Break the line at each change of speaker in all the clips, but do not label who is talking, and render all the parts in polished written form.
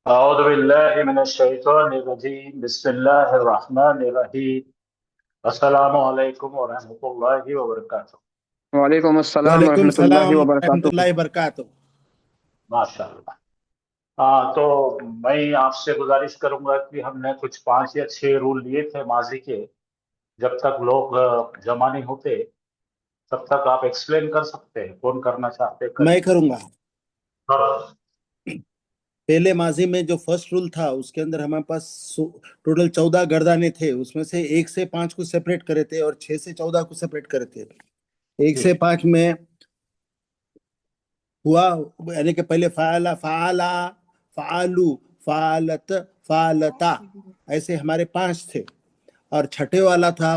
अऊज़ु बिल्लाहि मिनश्शैतानिर्रजीम बिस्मिल्लाहिर्रहमानिर्रहीम अस्सलामु अलैकुम व रहमतुल्लाहि व बरकातुहू।
वालेकुम अस्सलाम
वालेकुम
वरहमतुल्लाहि
सलाम
वबरकातुहू।
रहमतुल्लाहि बरकातुह।
माशाअल्लाह। हाँ, तो मैं आपसे गुजारिश करूंगा कि हमने कुछ 5 या 6 रूल लिए थे माजी के। जब तक लोग जमा नहीं होते तब तक आप एक्सप्लेन कर सकते हैं। कौन करना चाहते हैं,
मैं
करिए।
करूंगा।
हाँ।
पहले माजी में जो फर्स्ट रूल था उसके अंदर हमारे पास टोटल 14 गर्दाने थे। उसमें से 1 से 5 को सेपरेट करे थे और 6 से 14 को सेपरेट करे थे। 1 से 5 में हुआ, यानी कि पहले फाला फाला, फालू, फालत, फालता, ऐसे हमारे 5 थे। और छठे वाला था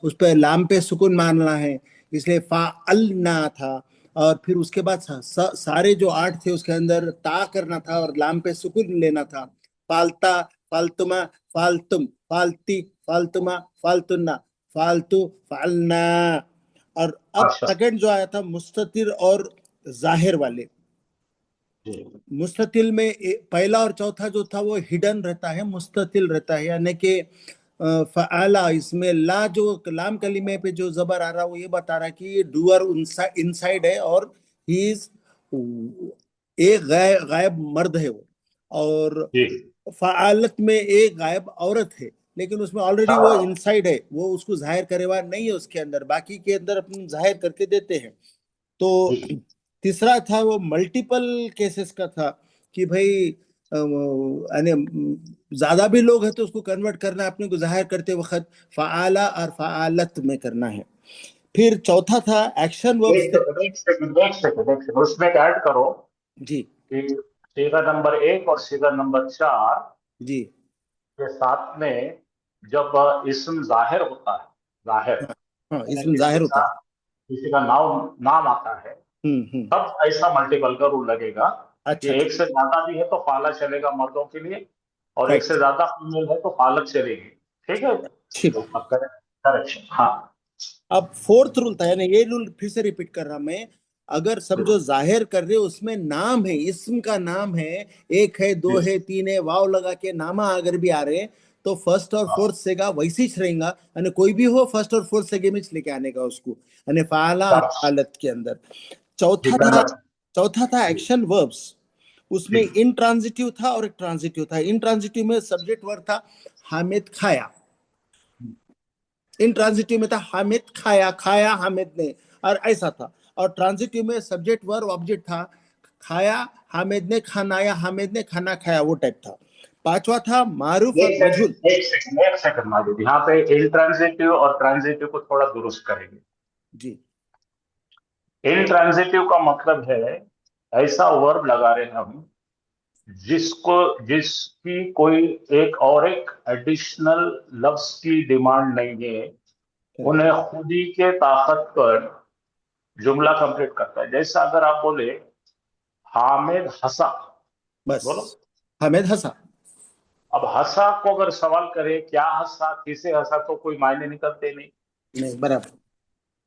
उस पे लाम पे सुकून मानना है, इसलिए फाअलना था। और फिर उसके बाद सारे जो 8 थे उसके अंदर ता करना था और लाम पे सुकून लेना था। फालता, फालतुमा, फालतुम, फालती, फालतुमा, फालतुन्ना, फालतू, फालना। और अब
माशा
सेकंड जो आया था मुस्ततिर और जाहिर वाले।
जी।
मुस्ततिल में पहला और चौथा जो था वो हिडन रहता है, मुस्ततिल रहता है, यानी कि फ़आला। इसमें ला जो लाम कलीमे पे जो जबर आ रहा है वो ये बता रहा है कि ये डूअर इनसाइड है और ही इज एक गायब मर्द है वो। और
जी।
फ़आलत में एक गायब औरत है, लेकिन उसमें ऑलरेडी वो
हाँ।
इनसाइड है, वो उसको जाहिर करे हुआ नहीं है उसके अंदर, बाकी के अंदर अपन जाहिर करके देते हैं। तो
जी।
तीसरा था वो मल्टीपल केसेस का था कि भाई यानी ज्यादा भी लोग हैं तो उसको कन्वर्ट करना है अपने को जाहिर करते वक्त फ़आला और फ़आलत में करना है। फिर चौथा था एक्शन वर्ब्स
एक
थे।
सेकंड, एक सेकंड, एक सेकंड, एक सेकंड, उसमें ऐड करो
जी
कि सीगा नंबर 1 और सीगा नंबर 4
जी।
के साथ में जब इस्म जाहिर होता है, जाहिर
हाँ हाँ,
यानी
इसमें जाहिर होता है।
किसी का नाम नाम आता है,
हम्म।
तब ऐसा मल्टीपल का रूल लगेगा कि
अच्छा अच्छा।
एक से ज्यादा भी है तो फाला चलेगा मर्दों के लिए, और एक से
राइट।
ज्यादा फीमेल है तो फालत चलेगी। ठीक है।
ठीक।
करेक्शन। हाँ।
अब फोर्थ रूल था, यानी ये रूल फिर से रिपीट कर रहा मैं। अगर समझो जाहिर कर रहे हो उसमें नाम है, इसम का नाम है, एक है, दो
जी।
है, तीन है, वाव लगा के नामा अगर भी आ रहे हैं तो फर्स्ट और
हाँ।
फोर्थ सेगा वैसे ही रहेगा। यानी कोई भी हो फर्स्ट और फोर्थ सेगे में लेके आने का उसको, यानी फाला और
शाबाश।
फालत के अंदर।
जी,
चौथा था,
कन्वर्ट।
चौथा था
जी।
Action verbs.
जी।
उसमें इन ट्रांजिटिव था और एक ट्रांजिटिव था। इन ट्रांजिटिव में सब्जेक्ट वर्ब था हामिद खाया। इन ट्रांजिटिव में था हामिद खाया, खाया हामिद ने, और ऐसा था। और ट्रांजिटिव में सब्जेक्ट वर्ब ऑब्जेक्ट था, खाया हामिद ने, खाना या हामिद ने खाना खाया, वो टाइप था। पांचवा था मारूफ और
एक
मजहूल।
सेकंड, एक सेकंड, एक सेकंड माजिद, यहाँ पे इंट्रांजिटिव और ट्रांजिटिव को थोड़ा दुरुस्त करेंगे।
जी
इंट्रांजिटिव का मतलब है ऐसा वर्ब लगा रहे हैं हम जिसको जिसकी कोई एक और एक एडिशनल लफ्ज की डिमांड नहीं है,
करेक्ट।
उन्हें खुद ही के ताकत पर जुमला कंप्लीट करता है। जैसा अगर आप बोले हामिद हंसा,
बस
बोलो।
हामिद हंसा।
अब हंसा को अगर सवाल करे क्या हंसा, किसे हंसा, तो कोई मायने निकलते नहीं।
नहीं बराबर।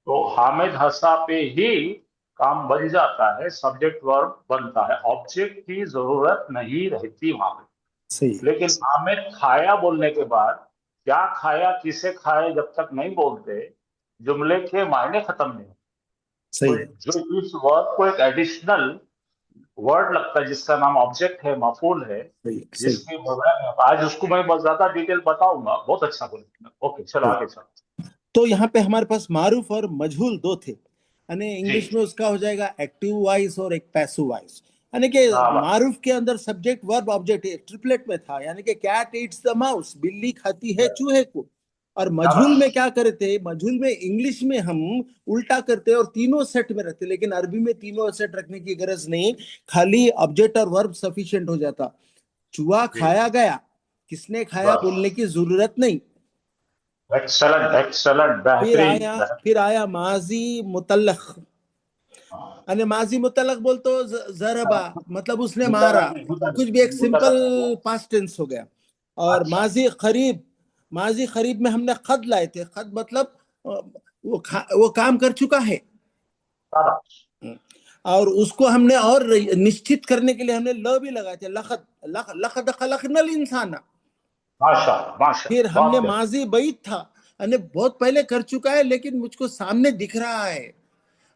तो हामिद हंसा पे ही काम बन जाता है, सब्जेक्ट वर्ब बनता है, ऑब्जेक्ट की जरूरत नहीं रहती वहां पे।
सही।
लेकिन हामिद खाया बोलने के बाद क्या खाया, किसे खाए, जब तक नहीं बोलते जुमले के मायने खत्म नहीं। तो
सही
जो इस वर्ड को एक एडिशनल वर्ड लगता है जिसका नाम ऑब्जेक्ट है, मफूल है,
सही सही
जिसकी आज उसको मैं बहुत ज्यादा डिटेल बताऊंगा। बहुत अच्छा बोले। ओके, चलो
सही।
आगे चलो।
तो यहाँ पे हमारे पास मारूफ और मजहूल दो थे, यानी
जी।
इंग्लिश में उसका हो जाएगा एक्टिव वॉइस और एक पैसिव वॉइस। यानी कि
हाँ।
मारूफ के अंदर सब्जेक्ट वर्ब ऑब्जेक्ट ट्रिपलेट में था, यानी कि कैट ईट्स द माउस, बिल्ली खाती है चूहे को। और मजहूल
शाबाश।
में क्या करते, मजहूल में इंग्लिश में हम उल्टा करते और तीनों सेट में रहते, लेकिन अरबी में तीनों सेट रखने की गरज नहीं, खाली ऑब्जेक्ट और वर्ब सफिशिएंट हो जाता। चूहा
जी।
खाया गया, किसने खाया
बस।
बोलने की जरूरत नहीं।
एक्सलेंट, एक्सलेंट,
फिर
बेहतरीन,
आया,
बेहतरीन।
फिर आया माजी मुतल्लख।
हाँ।
अने माजी मुतल्लक बोल तो जरबा, मतलब उसने मारा।
मुतलक नहीं,
कुछ भी एक सिंपल
मुतलक नहीं।
पास्ट टेंस हो गया। और
अच्छा।
माजी करीब, माजी करीब में हमने खद लाए थे। खद मतलब वो काम कर चुका है।
शाबाश।
और उसको हमने और निश्चित करने के लिए हमने ल भी लगाए थे, लखद लखद खलकनल इंसान।
माशा माशा,
फिर हमने
बहुत बेहतर।
माजी बईत था, अने बहुत पहले कर चुका है लेकिन मुझको सामने दिख रहा है।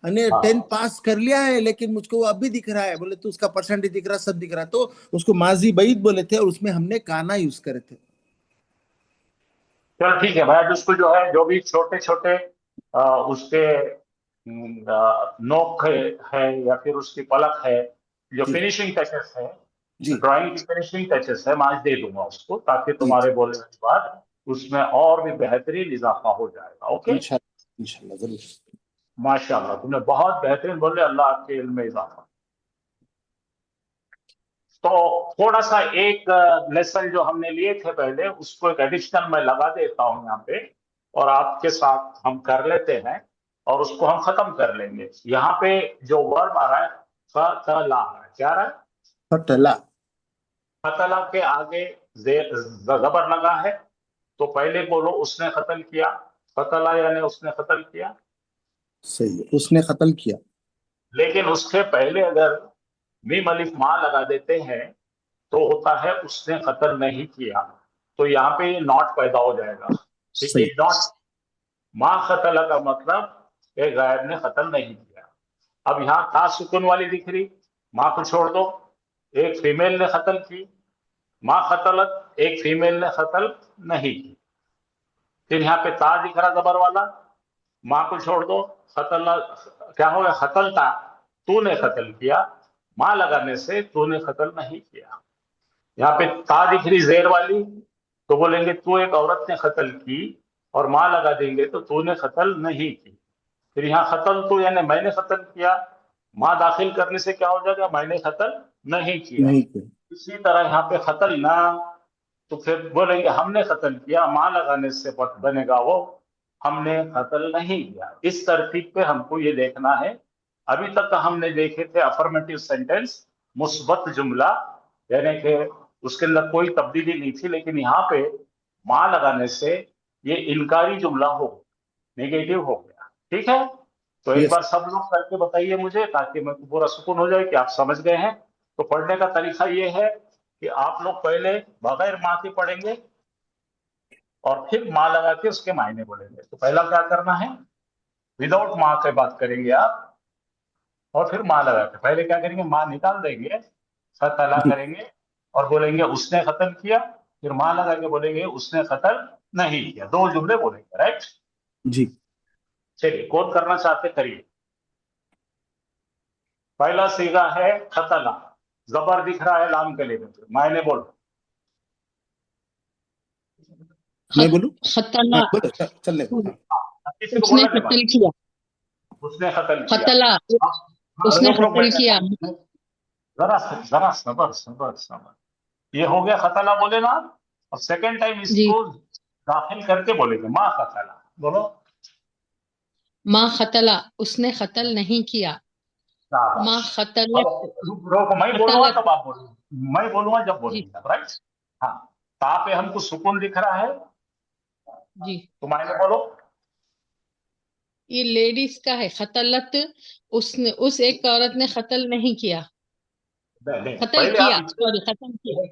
अने 10th
हाँ
पास कर लिया है लेकिन मुझको वो अभी दिख रहा है। बोले तो उसका परसेंटेज दिख रहा, सब दिख रहा, तो उसको माजी बईत बोले थे और उसमें हमने काना यूज करे थे।
चलो ठीक है भाई, अब उसको जो है, जो भी छोटे छोटे उसके नोक है या फिर उसकी पलक है, जो
जी
फिनिशिंग टचेस है,
जी
ड्राइंग की फिनिशिंग टचेस है, मैं आज दे दूंगा उसको, ताकि
जी
तुम्हारे बोलने के बाद उसमें और भी बेहतरीन इजाफा हो जाएगा। ओके।
इंशाल्लाह इंशाल्लाह जरूर।
माशाल्लाह, तुमने बहुत बेहतरीन बोले, अल्लाह आपके इल्म में इजाफा। तो थोड़ा सा एक लेसन जो हमने लिए थे पहले, उसको एक एडिशनल मैं लगा देता हूं यहाँ पे, और आपके साथ हम कर लेते हैं, और उसको हम खत्म कर लेंगे। यहाँ पे जो वर्ब आ रहा है, फतला, क्या आ रहा है?
फतला।
फतला के आगे जबर लगा है, तो पहले बोलो उसने कत्ल किया। फतला यानी उसने कत्ल किया।
सही है, उसने कत्ल किया।
लेकिन उसके पहले अगर मीम अलिफ मां लगा देते हैं, तो होता है उसने कत्ल नहीं किया। तो यहाँ पे ये नॉट पैदा हो जाएगा। ठीक है,
सही।
नॉट। माँ कत्ल का मतलब एक गायब ने कत्ल नहीं किया। अब यहाँ था सुकून वाली दिख रही, माँ को छोड़ दो, एक फीमेल ने कत्ल की। माँ कतलत, एक फीमेल ने कत्ल नहीं की। फिर यहाँ पे ता दिख रहा जबर वाला, माँ को छोड़ दो, कतल, क्या हो गया, कतलता, तूने कत्ल किया। माँ लगाने से तूने कत्ल नहीं किया। यहाँ पे ता दिख रही जेर वाली, तो बोलेंगे तू एक औरत ने कत्ल की, और माँ लगा देंगे तो तूने कत्ल नहीं की। फिर यहाँ कत्ल तो यानी मैंने कत्ल किया, माँ दाखिल करने से क्या हो जाएगा, मैंने कत्ल नहीं किया।
नहीं किया।
इसी तरह यहाँ पे कत्ल ना, तो फिर बोलेंगे हमने कत्ल किया, माँ लगाने से बनेगा वो हमने कत्ल नहीं किया। इस तरतीब पे हमको ये देखना है। अभी तक हमने देखे थे अफर्मेटिव सेंटेंस, मुस्बत जुमला, यानी कि उसके अंदर कोई तब्दीली नहीं थी, लेकिन यहाँ पे माँ लगाने से ये इनकारी जुमला हो, नेगेटिव हो गया। ठीक है, तो एक
यस।
बार सब लोग करके बताइए मुझे, ताकि मैं पूरा सुकून हो जाए कि आप समझ गए हैं। तो पढ़ने का तरीका ये है कि आप लोग पहले बगैर माँ के पढ़ेंगे, और फिर माँ लगा के उसके मायने बोलेंगे। तो पहला क्या करना है, विदाउट माँ के बात करेंगे आप, और फिर माँ लगा के, पहले क्या करेंगे, माँ निकाल देंगे, फतला
जी
करेंगे, और बोलेंगे उसने कत्ल किया। फिर माँ लगा के बोलेंगे उसने कत्ल नहीं किया। दो जुमले बोलेंगे, राइट।
जी।
चलिए, कौन करना चाहते करिए। पहला सीगा है खतला, जबर दिख रहा है लाम के लिए, मायने बोलो।
मैं
खत
बोलूं? हाँ
खतला,
बोलो, चल ले। हाँ
किसी को
उसने
बोलने दे भाई।
कत्ल किया।
उसने कत्ल किया।
खतला,
हाँ, हाँ,
उसने
रुक रुक
कत्ल
बेटा,
किया।
जरा सबर सबर सबर। ये हो गया खतला बोले ना आप। और सेकेंड टाइम
जी।
इसको दाखिल करके बोलेंगे, माँ खतला बोलो।
माँ खतला, उसने कत्ल नहीं किया। माँ
शाबाश। अब
खतलत,
रोक, मैं बोलूंगा
खतलत।
तब आप बोलोगे, मैं बोलूंगा जब
जी
बोलेंगे, राइट। हाँ, ता पे हमको सुकून दिख रहा है,
जी।
तो मायने बोलो।
ये लेडीज का है, खतलत, उसने, उस एक औरत ने कत्ल नहीं किया।
नहीं नहीं,
कत्ल
पहले
किया,
आप इतने,
सॉरी, कत्ल किया।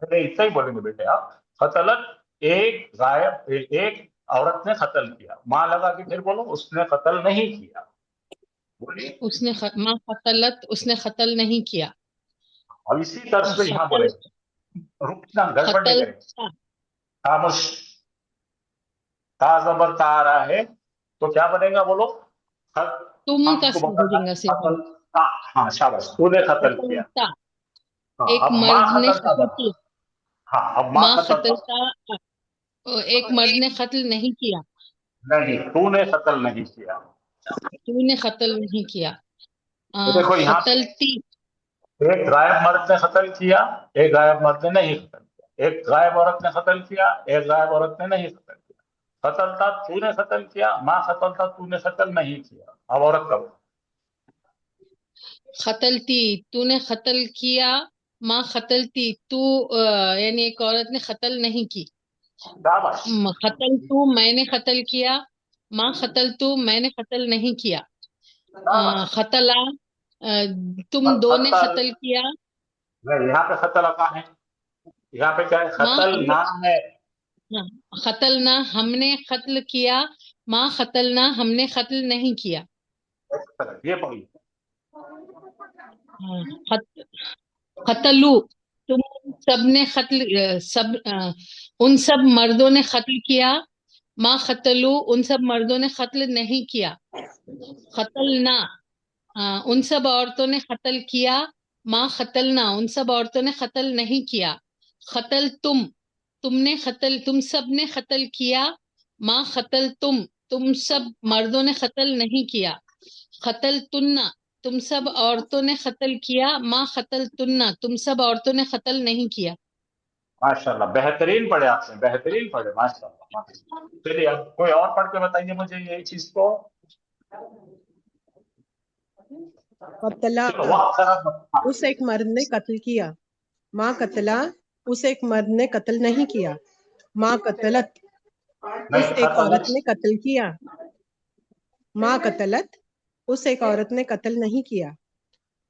पहले इतना ही बोलेंगे बेटे आप। कतलत, एक गायब, एक औरत ने कत्ल किया, माँ लगा के फिर बोलो उसने कत्ल नहीं किया। बोलिए।
माँ खतलत, उसने कत्ल नहीं किया।
अब इसी तरह से यहाँ
खतल,
बोलेंगे, रुकना, गड़बड़ नहीं
खतल
करेंगे। खामोश, ता जबर ता आ रहा है, तो क्या बनेगा बोलो।
तुम का
हमको बताना है
हो जाएगा
कत्ल। हाँ शाबाश, तूने कत्ल किया।
खतलता।
हाँ,
एक
अब माँ
मर्द ने
कत्ल
कत्ल
था।
किया।
हाँ, अब माँ
माँ
कत्ल था।
खतलता, एक मर्द ने कत्ल नहीं किया।
नहीं, तूने कत्ल नहीं किया।
तूने कत्ल नहीं किया।
तो देखो यहाँ पे
खतलती।
एक गायब मर्द ने कत्ल किया, एक गायब मर्द ने नहीं कत्ल किया। एक गायब औरत ने कत्ल किया, एक गायब औरत ने नहीं कत्ल किया। कत्ल था तूने कत्ल किया, माँ कत्ल था तूने कत्ल नहीं किया। अब औरत का बोलो।
खतलती, तूने कत्ल किया। माँ खतलती, तू, यानी एक औरत ने कत्ल नहीं की।
शाबाश।
कत्ल तू, मैंने कत्ल किया। माँ कत्ल तू, मैंने कत्ल नहीं किया।
शाबाश।
खतला, तुम दो ने
कत्ल
कत्ल किया।
नहीं, यहाँ पे खतल कहाँ है? यहाँ पे क्या है?
माँ
खतल ना है।
हाँ, कत्ल ना हमने कत्ल किया, माँ कत्ल ना हमने कत्ल नहीं किया।
ये पढ़िए।
हाँ, कतलू तुम सबने कत्ल उन सब मर्दों ने कत्ल किया, माँ कतलू उन सब मर्दों ने कत्ल नहीं किया। कत्ल ना उन सब औरतों ने कत्ल किया, माँ कत्ल ना उन सब औरतों ने कत्ल नहीं किया। कत्ल तुमने कत्ल तुम सब ने कत्ल किया, माँ कत्ल तुम सब मर्दों ने कत्ल नहीं किया। कत्ल तुन्ना तुम सब औरतों ने कत्ल किया, माँ कत्ल तुन्ना तुम सब औरतों ने कत्ल नहीं किया।
माशाल्लाह, बेहतरीन पढ़े आपने, बेहतरीन पढ़े, माशाल्लाह माशाल्लाह। चलिए अब कोई और पढ़ के बताइए मुझे ये चीज को।
कतला
चलो वक्त खराब।
उस एक मर्द ने कत्ल किया, माँ कतला उस एक मर्द ने कत्ल नहीं किया। माँ कतलत
नहीं,
उस एक औरत ने कत्ल किया। माँ कतलत उस एक औरत ने कत्ल नहीं किया।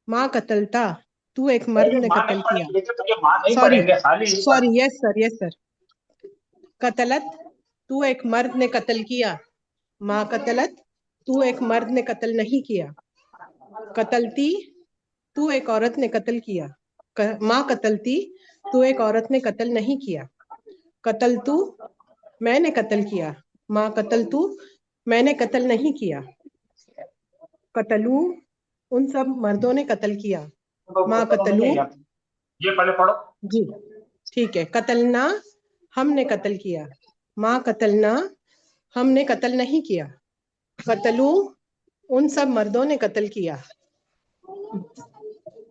माँ कतलता तू एक मर्द ने
माँ
कत्ल
नहीं
किया।
पढ़ेंगे तो ये माँ नहीं
सॉरी
पढ़ेंगे खाली।
Sorry, yes sir, yes sir. कतलत तू एक मर्द ने कत्ल किया। माँ कतलत तू एक मर्द ने कत्ल नहीं किया। कतलती तू एक औरत ने कत्ल किया। माँ कतलती तू एक औरत ने कत्ल नहीं किया। कत्ल तू मैंने कत्ल किया। माँ कत्ल तू मैंने कत्ल नहीं किया। कतलू उन सब मर्दों ने कत्ल किया। माँ कतलू
ये पहले पढ़ो।
जी ठीक है। कतलना हमने कत्ल किया। माँ कतलना हमने कत्ल नहीं किया। कतलू उन सब मर्दों ने कत्ल किया।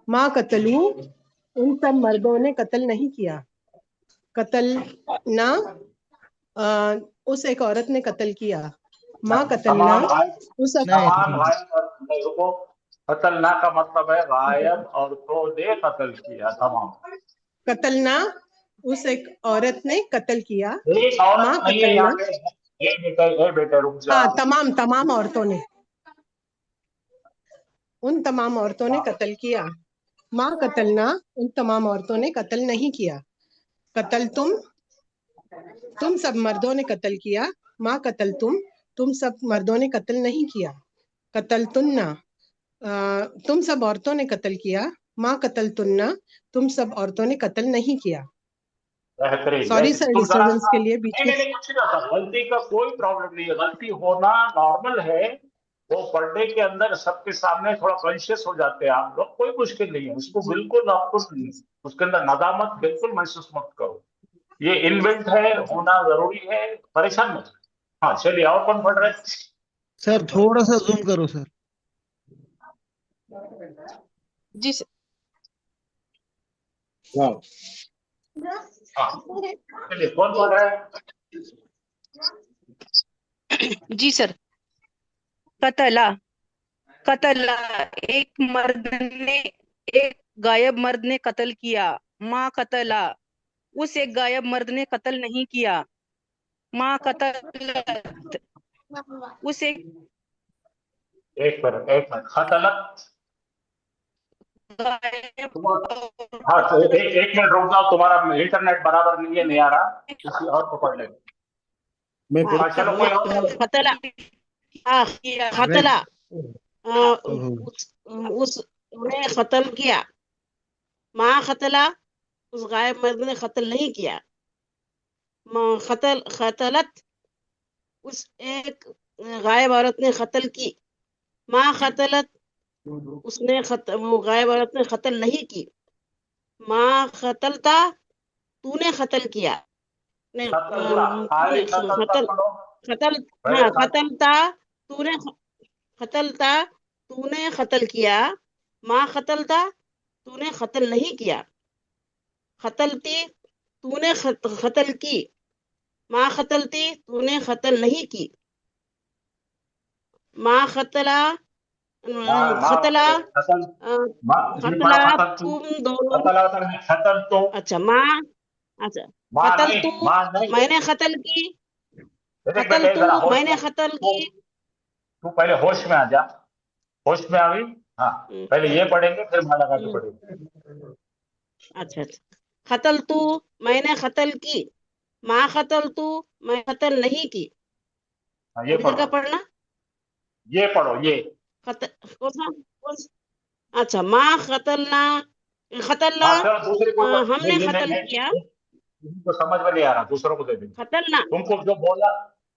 माँ कतलू उन सब मर्दों ने कत्ल नहीं किया। कत्ल ना उस एक औरत ने कत्ल किया। माँ कतलना
तमाम गायब,
उस
तमाम गायब और रुको। कतलना का मतलब है गायब औरतों ने कत्ल किया, तमाम।
कतलना उस एक औरत ने कत्ल किया।
एक औरत
माँ
नहीं है यहाँ
कतलना
पे। ए बेटे रुक जा।
हाँ, तमाम तमाम औरतों ने, उन तमाम औरतों ने कत्ल किया। माँ कतलना उन तमाम औरतों ने कत्ल नहीं किया। कत्ल तुम सब मर्दों ने कत्ल किया। माँ कत्ल तुम सब मर्दों ने कत्ल नहीं किया। कत्ल तुन्ना तुम सब औरतों ने कत्ल किया। माँ कत्ल तुन्ना तुम सब औरतों ने कत्ल नहीं किया।
बेहतरीन
सॉरी
बेहतरीन।
सर
तुम जरा
डिस्टर्बेंस
सा
के लिए बीच
नहीं
में।
नहीं नहीं, कुछ नहीं होता, गलती का कोई प्रॉब्लम नहीं है, गलती होना नॉर्मल है। वो पढ़ने के अंदर सबके सामने थोड़ा कॉन्शियस हो जाते हैं आप लोग, कोई मुश्किल नहीं है उसको, बिल्कुल आपको उसके अंदर नदामत बिल्कुल महसूस मत करो। ये इनबिल्ट है, होना जरूरी है, परेशान मत हो। हाँ चलिए, और कौन पढ़ रहे हैं?
सर थोड़ा सा जूम करो सर।
जी सर।
वाह,
हाँ चलिए, कौन पढ़ रहा है?
जी सर। कतला कतला एक मर्द ने एक गायब मर्द ने कत्ल किया। माँ कतला उस एक गायब मर्द ने कत्ल नहीं किया। माँ कतलत उस एक
एक मिनट, खतलत।
गायब
हाँ तो
औरत
एक मिनट रुक जाओ, तुम्हारा इंटरनेट बराबर नहीं है, नहीं आ रहा, किसी और को पढ़ लेंगे।
मैं फिर
हाँ चलो, कोई और।
कतला
मैं
कतला उसने कत्ल किया। माँ कतला उस गायब मर्द ने कत्ल नहीं किया। खतलत उस एक गायब औरत ने कत्ल की। माँ कतलत वो गायब औरत ने कत्ल नहीं की। माँ कतलता तूने कत्ल किया। नहीं
खतलता, खाली खतलता
कत्ल
पढ़ो।
कत्ल
पहले
हाँ कतलता तूने कतलता तूने कत्ल किया। माँ कतलता तूने कत्ल नहीं किया। कतलती तूने कत्ल की। माँ कतलती तूने कत्ल नहीं की। माँ कतला खतला
खतल, इसमें पढ़ो
खतला
खतल तू।
तुम दोनों।
खतल होता है खतल तो।
अच्छा माँ अच्छा
माँ
कतल
नहीं,
तू
माँ नहीं।
मैंने कत्ल की।
देख
कतल
बेटे
तू
जरा होश में,
मैंने कत्ल
तू
की।
तू पहले होश में आ जा। होश में आ गई? हाँ, पहले ये पढ़ेंगे फिर माँ लगा के पढ़ेंगे।
अच्छा अच्छा। कत्ल तू, मैंने कत्ल की। माँ कत्ल तू, मैं कत्ल नहीं की।
हाँ, ये
अभी तक का
पढ़ो,
पढ़ना।
ये पढ़ो, ये
कत्ल अच्छा, माँ कत्लना, कत्लना,
हाँ। चलो दूसरे को
हमने
नहीं,
कत्ल किया।
तुमको समझ में नहीं आ रहा, दूसरों को दे देंगे।
कत्लना,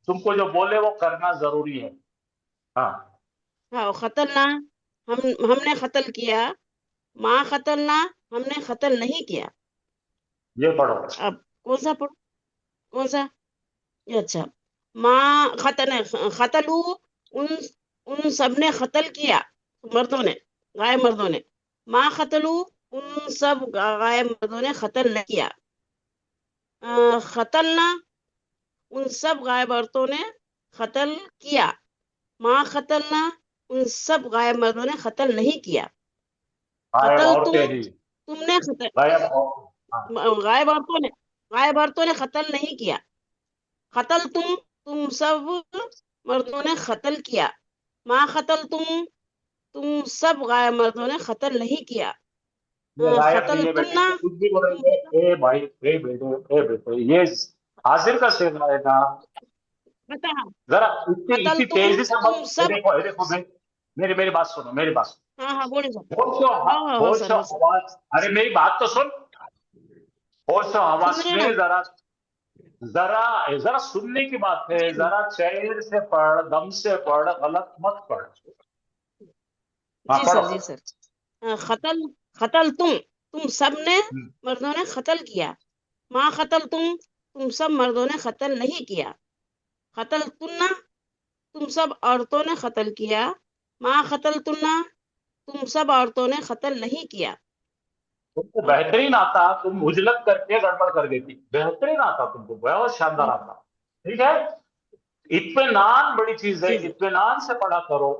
तुमको जो बोले वो करना जरूरी है। हाँ,
हाँ कत्लना, हमने कत्ल किया। माँ कत्लना, हमने कत्ल नहीं किया।
ये पढ़ो।
अब कौन सा पढ़ो, कौन सा? ये अच्छा। माँ कत्लू, उन उन सब ने कत्ल किया, मर्दों ने, गाय मर्दों ने। माँ कत्लू, उन सब गाय मर्दों ने कत्ल नहीं किया। कत्लना, उन सब गाय मर्दों ने कत्ल किया। माँ कत्लना, उन सब गाय मर्दों ने कत्ल नहीं किया।
गायब
कत्ल
औरतें ही,
तुमने कत्ल,
हाँ,
गाय मर्दों ने कत्ल नहीं किया। कत्ल तुम सब मर्दों ने कत्ल किया। माँ कत्ल तुम सब गाय मर्दों ने कत्ल नहीं किया।
ये गायब नहीं
कत्ल
है
तुम
बेटे,
ना,
ये कुछ भी बोलेंगे। ए भाई, ए बेटे, ए बेटे, ये हाजिर का शेर आएगा।
बता।
जरा इतनी
कत्ल
इतनी तेजी से मत।
तुम सब,
ये देखो मेरी बात सुनो, मेरी बात सुनो।
हाँ हाँ बोले सर।
होश
सर, हाँ सर।
आवाज, अरे मेरी बात तो सुन। होश आवाज
सुन रहे
में
ना।
जरा जरा जरा सुनने की बात है,
जी
जरा चैन से पढ़, दम से पढ़, गलत मत पढ़। हाँ,
जी
पढ़ो।
सर, जी सर। कत्ल कत्ल तुम सब ने मर्दों ने कत्ल किया। माँ कत्ल तुम सब मर्दों ने कत्ल नहीं किया। कत्ल तुम सब औरतों ने कत्ल किया। माँ कत्ल तुम सब औरतों ने कत्ल नहीं किया।
तुमको बेहतरीन आता, तुम उजलत करके गड़बड़ कर देती। बेहतरीन आता तुमको, बहुत शानदार आता। ठीक है, इत्मीनान बड़ी चीज है,
जी सर,
इत्मीनान से पढ़ा करो।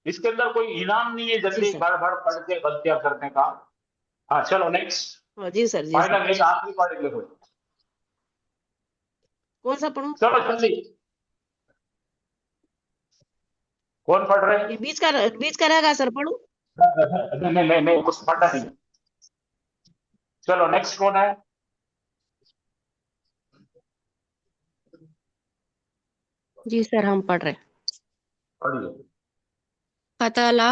इसके अंदर कोई इनाम नहीं है
जी
जल्दी
सर।
भड़ पढ़ के गलतियां करने का। हाँ, चलो नेक्स्ट।
हाँ, जी सर, जी सर।
फाइनल एक आखिरी पढ़ेंगे कोई।
कौन सा पढ़ूं?
चलो जल्दी, कौन पढ़ रहे
ये
हैं?
बीच का रहेगा सर, पढ़ूं?
नहीं नहीं नहीं नहीं, कुछ पढ़ना नहीं। चलो नेक्स्ट कौन है?
जी सर, हम पढ़ रहे।
पढ़िए।
कतला,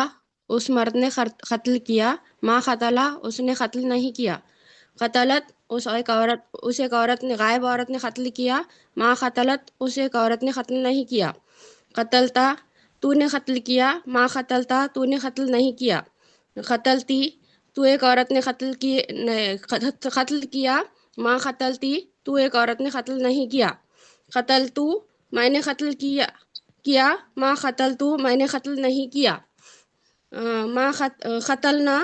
उस मर्द ने कत्ल किया। माँ कतला, उसने कत्ल नहीं किया। कतलत, उस एक औरत ने, गायब औरत ने कत्ल किया। माँ कतलत, उस एक औरत ने कत्ल नहीं किया। कतलता, तूने कत्ल किया। माँ कतलता, तूने कत्ल नहीं किया। कतलती, तू एक औरत ने कत्ल किया। माँ कतलती, तू एक औरत ने कत्ल नहीं किया। कतल तू, मैंने कत्ल किया। माँ कतल तू, मैंने कत्ल नहीं किया। माँ कतलना,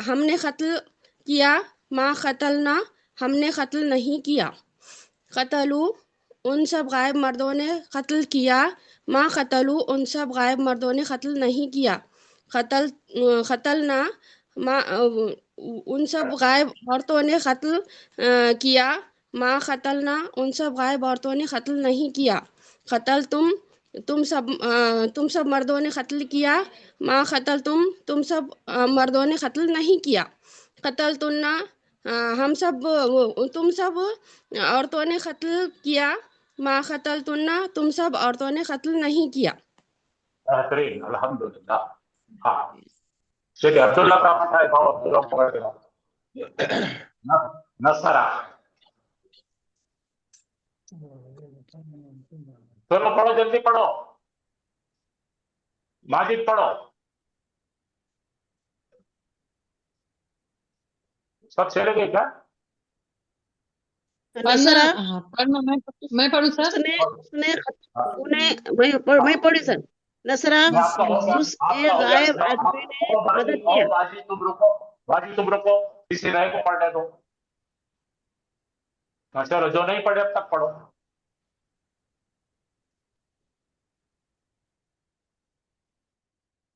हमने कत्ल किया। माँ कतलना, हमने कत्ल नहीं किया। कतलू, उन सब गायब मर्दों ने कत्ल किया। माँ कतलू, उन सब गायब मर्दों ने कत्ल नहीं किया। कतलना, माँ उन सब गायब औरतों ने कत्ल किया। माँ कतलना, उन सब गायब औरतों ने कत्ल नहीं किया। कतल तुम सब मर्दों ने कत्ल किया। माँ कतल तुम सब मर्दों ने कत्ल नहीं किया। कतल तुन्ना, तुम सब औरतों ने कत्ल किया। माँ कतल तुन्ना, तुम सब औरतों ने कत्ल नहीं किया।
बेहतरीन, अल्हम्दुलिल्लाह। हाँ, चलिए अब्दुल्ला का मत है, अब्दुल्ला पढ़ेगा। नसरा, चलो पढ़ो, जल्दी पढ़ो। माजिद पढ़ो, सब चले गए क्या?
पढ़ना,
नसरा,
हाँ पढ़ना। मैं पढ़ूं सर?
उसने उसने
हाँ,
उन्हें मैं पढ़ी सर। नसरा,
आपका हो गया,
उस
आपका
एक
हो गया।
गायब आदमी ने मदद किया।
बाजी तुम रुको, बाजी तुम रुको, किसी नए को पढ़ने दो। हाँ, चलो जो नहीं पढ़े अब तक पढ़ो।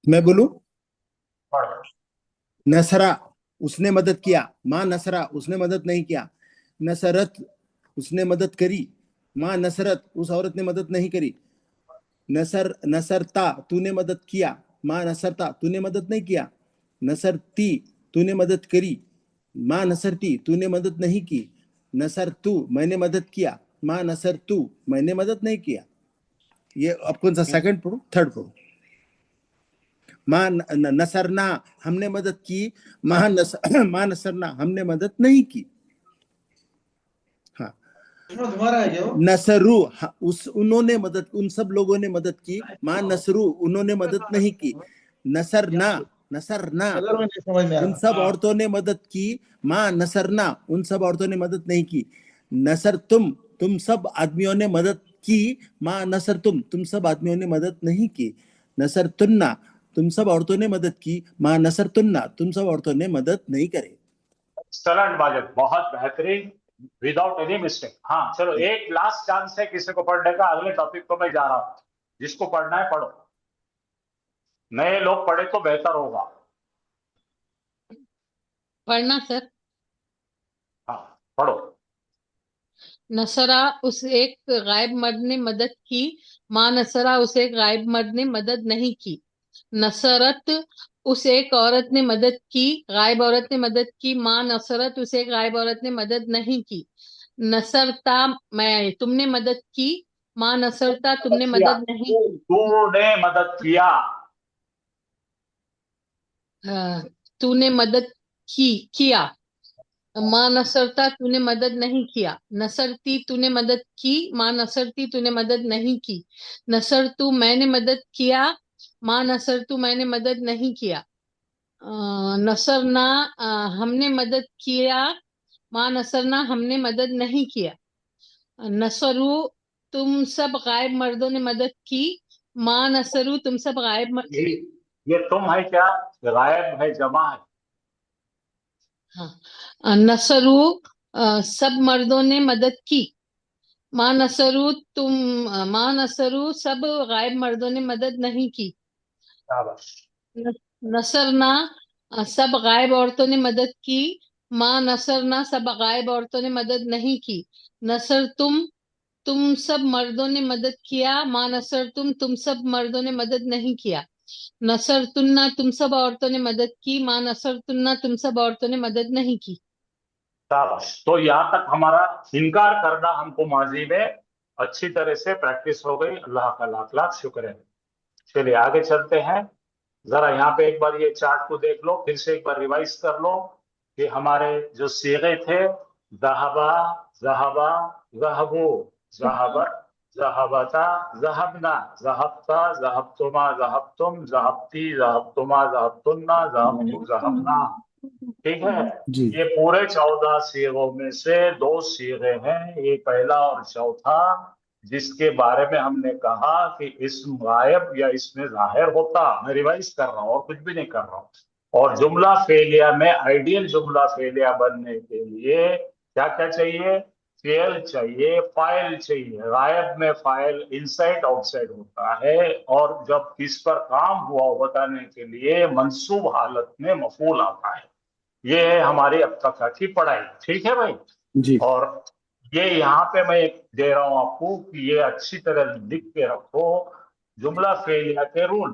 मैं बोलूं?
पढ़ो।
नसरा, उसने मदद किया। माँ नसरा, उसने मदद नहीं किया। नसरत, उसने मदद करी। माँ नसरत, उस औरत ने मदद नहीं करी। नसरता, तूने मदद किया। माँ नसरता, तूने मदद नहीं किया। नसरती, तूने मदद करी। माँ नसरती, तूने मदद नहीं की। नसर तू, मैंने मदद किया। माँ नसर तू, मैंने मदद नहीं किया। ये अब कौन सा सेकंड पढ़ो, थर्ड पढ़ो। माँ नसरना, हमने मदद की। माँ नसरना, हमने मदद नहीं की। हाँ,
तुम्हारा है क्या वो?
नसरू, उन्होंने मदद, उन सब लोगों ने मदद की। माँ नसरू, उन्होंने मदद नहीं की। नसरना, नसरना,
अगर मैं नहीं समझ में आ
उन
रहा।
सब औरतों ने मदद की। माँ नसरना, उन सब औरतों ने मदद नहीं की। नसर तुम सब आदमियों ने मदद की। माँ नसर तुम सब आदमियों ने मदद नहीं की। नसर तुन्ना, तुम सब औरतों ने मदद की। माँ नसर तुन्ना, तुम सब औरतों ने मदद नहीं करे।
एक्सलेंट माजिद, बहुत बेहतरीन, विदाउट एनी मिस्टेक। हाँ चलो, एक लास्ट चांस है किसी को पढ़ने का। अगले टॉपिक को मैं जा रहा हूँ, जिसको पढ़ना है पढ़ो, नए लोग पढ़े तो बेहतर होगा।
पढ़ना सर।
हाँ पढ़ो।
नसरा, उस एक गायब मर्द ने मदद की। माँ नसरा, उस एक गायब मर्द ने मदद नहीं की। नसरत, उस एक औरत ने मदद की, गायब औरत ने मदद की। माँ नसरत, उस एक गायब औरत ने मदद नहीं की। नसरता, तुमने मदद की। माँ नसरता, तुमने
किया,
मदद नहीं की।
तूने मदद किया।
तूने मदद किया। माँ नसरता, तूने मदद नहीं किया। नसरती, तूने मदद की। माँ नसरती, तूने मदद नहीं की। नसर तू, मैंने मदद किया। माँ नसर तू, मैंने मदद नहीं किया। नसरना, हमने मदद किया। माँ नसरना, हमने मदद नहीं किया। नसरू, तुम सब गायब मर्दों ने मदद की। माँ नसरू, तुम सब गायब
ये तुम है क्या, गायब है, जमा है।
हाँ। नसरू, सब मर्दों ने मदद की। माँ नसरू, माँ नसरू, सब गायब मर्दों ने मदद नहीं की।
शाबाश।
नसरना, सब गायब औरतों ने मदद की। माँ नसरना, सब गायब औरतों ने मदद नहीं की। नसर तुम सब मर्दों ने मदद किया। माँ नसर तुम सब मर्दों ने मदद नहीं किया। नसर तुन्ना, तुम सब औरतों ने मदद की। माँ नसर तुन्ना, तुम सब औरतों ने मदद नहीं की।
शाबाश। तो यहाँ तक हमारा इनकार करना हमको माजी में अच्छी तरह से प्रैक्टिस हो गई। अल्लाह का लाख लाख शुक्र है। चलिए आगे चलते हैं। जरा यहाँ पे एक बार ये चार्ट को देख लो, फिर से एक बार रिवाइज कर लो कि हमारे जो सीगे थे, जहाबा, जहाबा, जहबू, जहाबत, जहाबता, जहबना, जहबता, जहबतुमा, जहबतुम, जहबती, जहबतुमा, जहबतुन्ना, जहबतु, जहबना। ठीक है।
जी
ये पूरे 14 सीगों में से 2 सीगे हैं, ये पहला और चौथा, जिसके बारे में हमने कहा कि इसम गायब या इसमें जाहिर होता। मैं रिवाइज कर रहा हूँ और कुछ भी नहीं कर रहा हूँ। और जुमला फेलिया में, आइडियल जुमला फेलिया बनने के लिए क्या क्या चाहिए? फेल चाहिए, फाइल चाहिए। गायब में फाइल इनसाइड आउटसाइड होता है, और जब किस पर काम हुआ हो बताने के लिए मंसूब हालत में मफूल आता है। ये है हमारी अब तक की पढ़ाई। ठीक है भाई।
जी
और ये यहाँ पे मैं एक दे रहा हूं आपको कि ये अच्छी तरह लिख के रखो। जुमला फेलिया के रूल,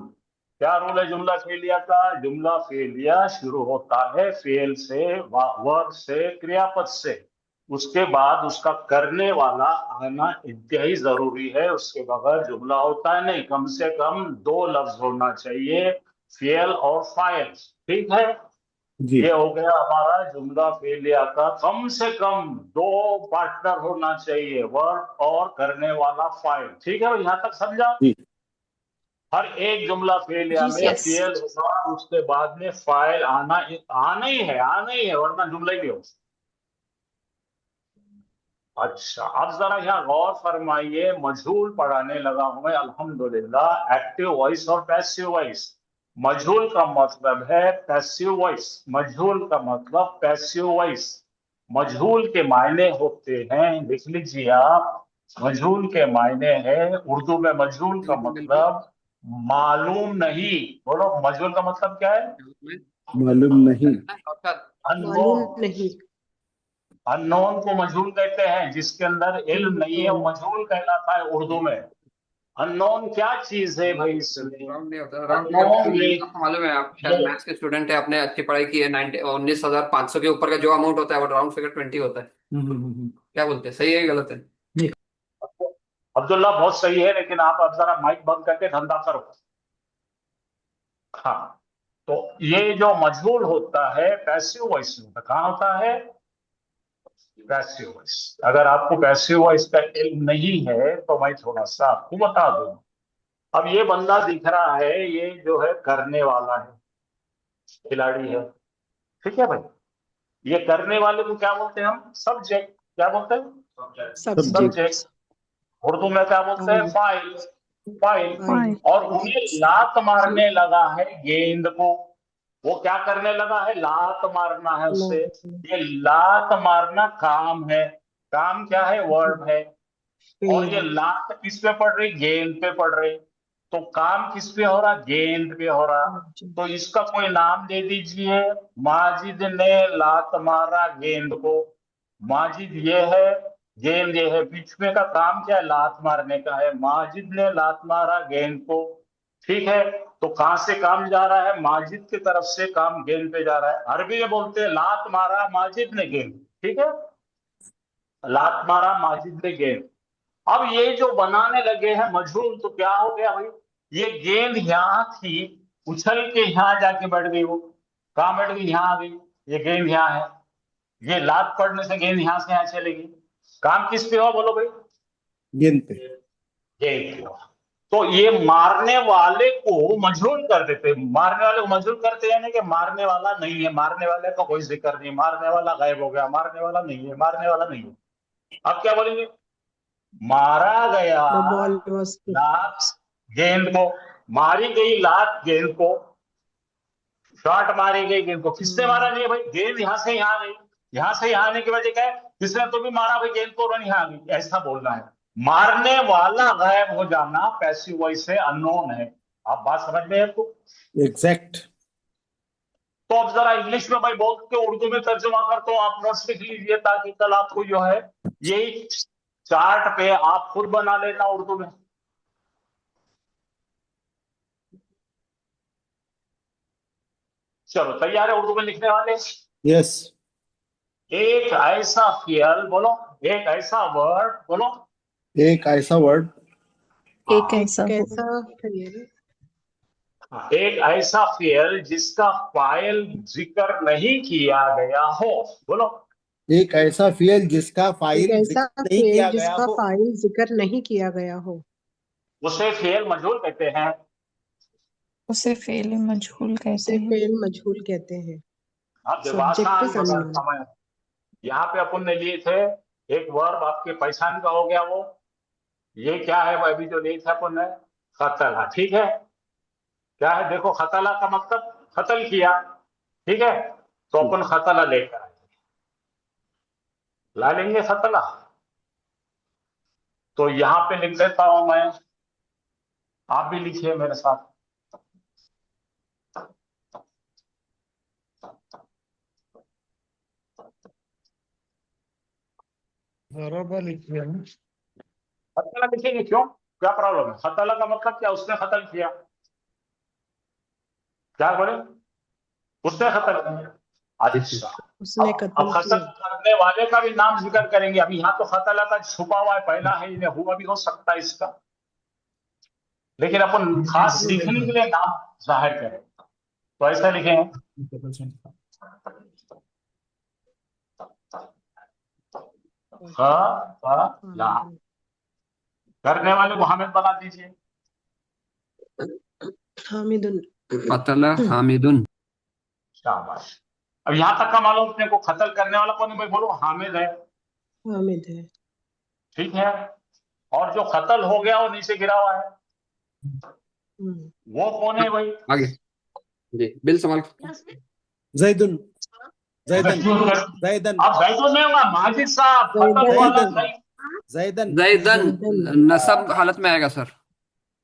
क्या रूल है जुमला फेलिया का? जुमला फेलिया शुरू होता है फेल से, वर्ब से, क्रियापद से। उसके बाद उसका करने वाला आना इंतहाई जरूरी है, उसके बगैर जुमला होता है नहीं। कम से कम 2 लफ्ज होना चाहिए, फेल और फाइल। ठीक है।
जी
ये हो गया हमारा जुमला फेलिया का। कम से कम 2 पार्टनर होना चाहिए, वर्ब और करने वाला फाइल। ठीक है, यहाँ तक समझा?
जी
हर एक जुमला फेलिया
जी
में
सर।
फेल होगा, उसके बाद में फाइल आना आना ही है, आना ही है, वरना जुमला ही नहीं होगा। अच्छा, अब जरा यहाँ गौर फरमाइए। मजहूल पढ़ाने लगा हूं मैं अल्हम्दुलिल्लाह, एक्टिव वॉइस और पैसिव वॉइस। मजहूल का मतलब है पैसिव वॉइस, मजहूल का मतलब पैसिव वॉइस। मजहूल के मायने होते हैं, लिख लीजिए आप, मजहूल के मायने है उर्दू में, मजहूल का मतलब मालूम नहीं। बोलो, मजहूल का मतलब क्या है?
मालूम नहीं।
मालूम
अननोन।
नहीं।
अननोन को मजहूल कहते हैं, जिसके अंदर इल्म नहीं है वो मजहूल कहलाता है उर्दू में। अननोन क्या चीज है भाई इसमें?
राउंड नहीं होता, राउंड
अननोन ये
आपको मालूम है, आप शायद मैथ्स के स्टूडेंट है, आपने अच्छी पढ़ाई की है। 19,500 के ऊपर का जो अमाउंट होता है वो राउंड फिगर 20 होता है। क्या बोलते हैं, सही है गलत है?
अब्दुल्ला बहुत सही है, लेकिन आप अब जरा माइक बंद करके धंधा करो। हाँ, तो ये जो मजहूल होता है पैसिव वॉइस में कहाँ होता है? Passive voice. अगर आपको पैसिव वॉइस का इल्म नहीं है तो मैं थोड़ा सा आपको बता दूं। अब ये बंदा दिख रहा है, ये जो है करने वाला है, खिलाड़ी है, ठीक है भाई। ये करने वाले को क्या बोलते हैं हम? सब्जेक्ट। क्या बोलते हैं? सब्जेक्ट। उर्दू में क्या बोलते हैं? फाइल। फाइल। और उन्हें लात मारने लगा है गेंद को। वो क्या करने लगा है? लात मारना है उससे। ये लात मारना काम है। काम क्या है? वर्ब है। और ये लात किस पे पड़ रही? गेंद पे पड़ रही। तो काम किस पे हो रहा? गेंद पे हो रहा। तो इसका कोई नाम दे दीजिए। माजिद ने लात मारा गेंद को। माजिद ये है, गेंद ये है, बीच में का काम क्या है? लात मारने का है। माजिद ने लात मारा गेंद को, ठीक है। तो कहां से काम जा रहा है? माजिद की तरफ से काम गेंद पे जा रहा है। अरबी में बोलते हैं लात मारा माजिद ने गेंद, ठीक है। लात मारा माजिद ने गेंद। अब ये जो बनाने लगे हैं मजहूल, तो क्या हो गया भाई? ये गेंद यहाँ थी, उछल के यहाँ जाके बैठ गई। वो कहाँ बैठ गई? यहाँ आ गई। ये गेंद यहाँ है, ये लात पड़ने से गेंद यहाँ से यहाँ चलेगी। काम किस पे हो बोलो भाई?
गेंद पे।
गेंद पे हो। तो ये मारने वाले को मजहूल कर देते। मारने वाले को मजहूल करते यानी कि मारने वाला नहीं है, मारने वाले का कोई जिक्र नहीं, मारने वाला गायब हो गया, मारने वाला नहीं है, मारने वाला नहीं है। अब क्या बोलेंगे? मारा गया लात गेंद को, मारी गई लात गेंद को, शॉट मारी गई गेंद को। किसने मारा? नहीं भाई, गेंद यहां से यहां गई। यहां से यहां आने की वजह क्या है? किसने तो भी मारा भाई गेंद को, रन यहां आ गई, ऐसा बोलना है। मारने वाला गायब हो जाना पैसिव वॉइस से अननोन है। आप बात समझ में है आपको?
एग्जैक्ट।
तो अब जरा इंग्लिश में भाई बोल के उर्दू में तर्जुमा करता हूं, आप नोट्स लिख लीजिए ताकि कल आपको जो है यही चार्ट पे आप खुद बना लेना उर्दू में। चलो तैयार है उर्दू में लिखने वाले?
यस।
एक ऐसा फियल बोलो, एक ऐसा वर्ड बोलो,
एक ऐसा वर्ड,
एक ऐसा
एक ऐसा फियल जिसका फाइल जिक्र नहीं किया गया हो। बोलो,
एक ऐसा फियल जिसका फाइल
ऐसा
नहीं किया गया
जिसका
हो।
फाइल जिक्र नहीं किया गया हो,
उसे फेल मजहूल कहते हैं।
उसे फेल मजहूल कहते हैं।
फेल मजहूल कहते हैं।
अब देखो आसान बता समय। यहाँ पे अपन ने लिए थे एक वर्ब, आपके पहचान का हो गया वो। ये क्या है वो अभी जो लिए थे अपन ने? खतला, ठीक है। क्या है देखो, खतला का मतलब कत्ल किया, ठीक है। तो अपन खतला लेकर आए, ला लेंगे खतला। तो यहाँ पे लिख देता हूं मैं, आप भी लिखिए मेरे साथ।
बराबर लिखिए ना।
खतला लिखेंगे, क्यों? क्या प्रॉब्लम है? खतला का मतलब क्या? उसने कत्ल किया। क्या बोले? उसने कत्ल किया। अच्छा,
उसने
अब कत्ल करने वाले का भी नाम जिक्र करेंगे। अभी यहाँ तो खतला का छुपा हुआ है, पहला है, इन्हें हुआ भी हो सकता है इसका, लेकिन अपन खास सीखने के लिए नाम जाहिर करें। तो ऐसा लिखें, ला। करने वाले को हामिद बना दीजिए।
हामिदुन।
कतला हामिदुन।
शाबाश। अब यहाँ तक का मालूम अपने को, कत्ल करने वाला कौन है भाई? बोलो, हामिद है।
हामिद है,
ठीक है। और जो कत्ल हो गया वो नीचे गिरा हुआ है, वो कौन है भाई?
आगे जी, बिल सवाल।
जैदुन। जैदन। जैदन।
अब जैदुन नहीं होगा, माजिद साहब। कत्ल वाला
जैदन।
जैदन नसब हालत में आएगा सर।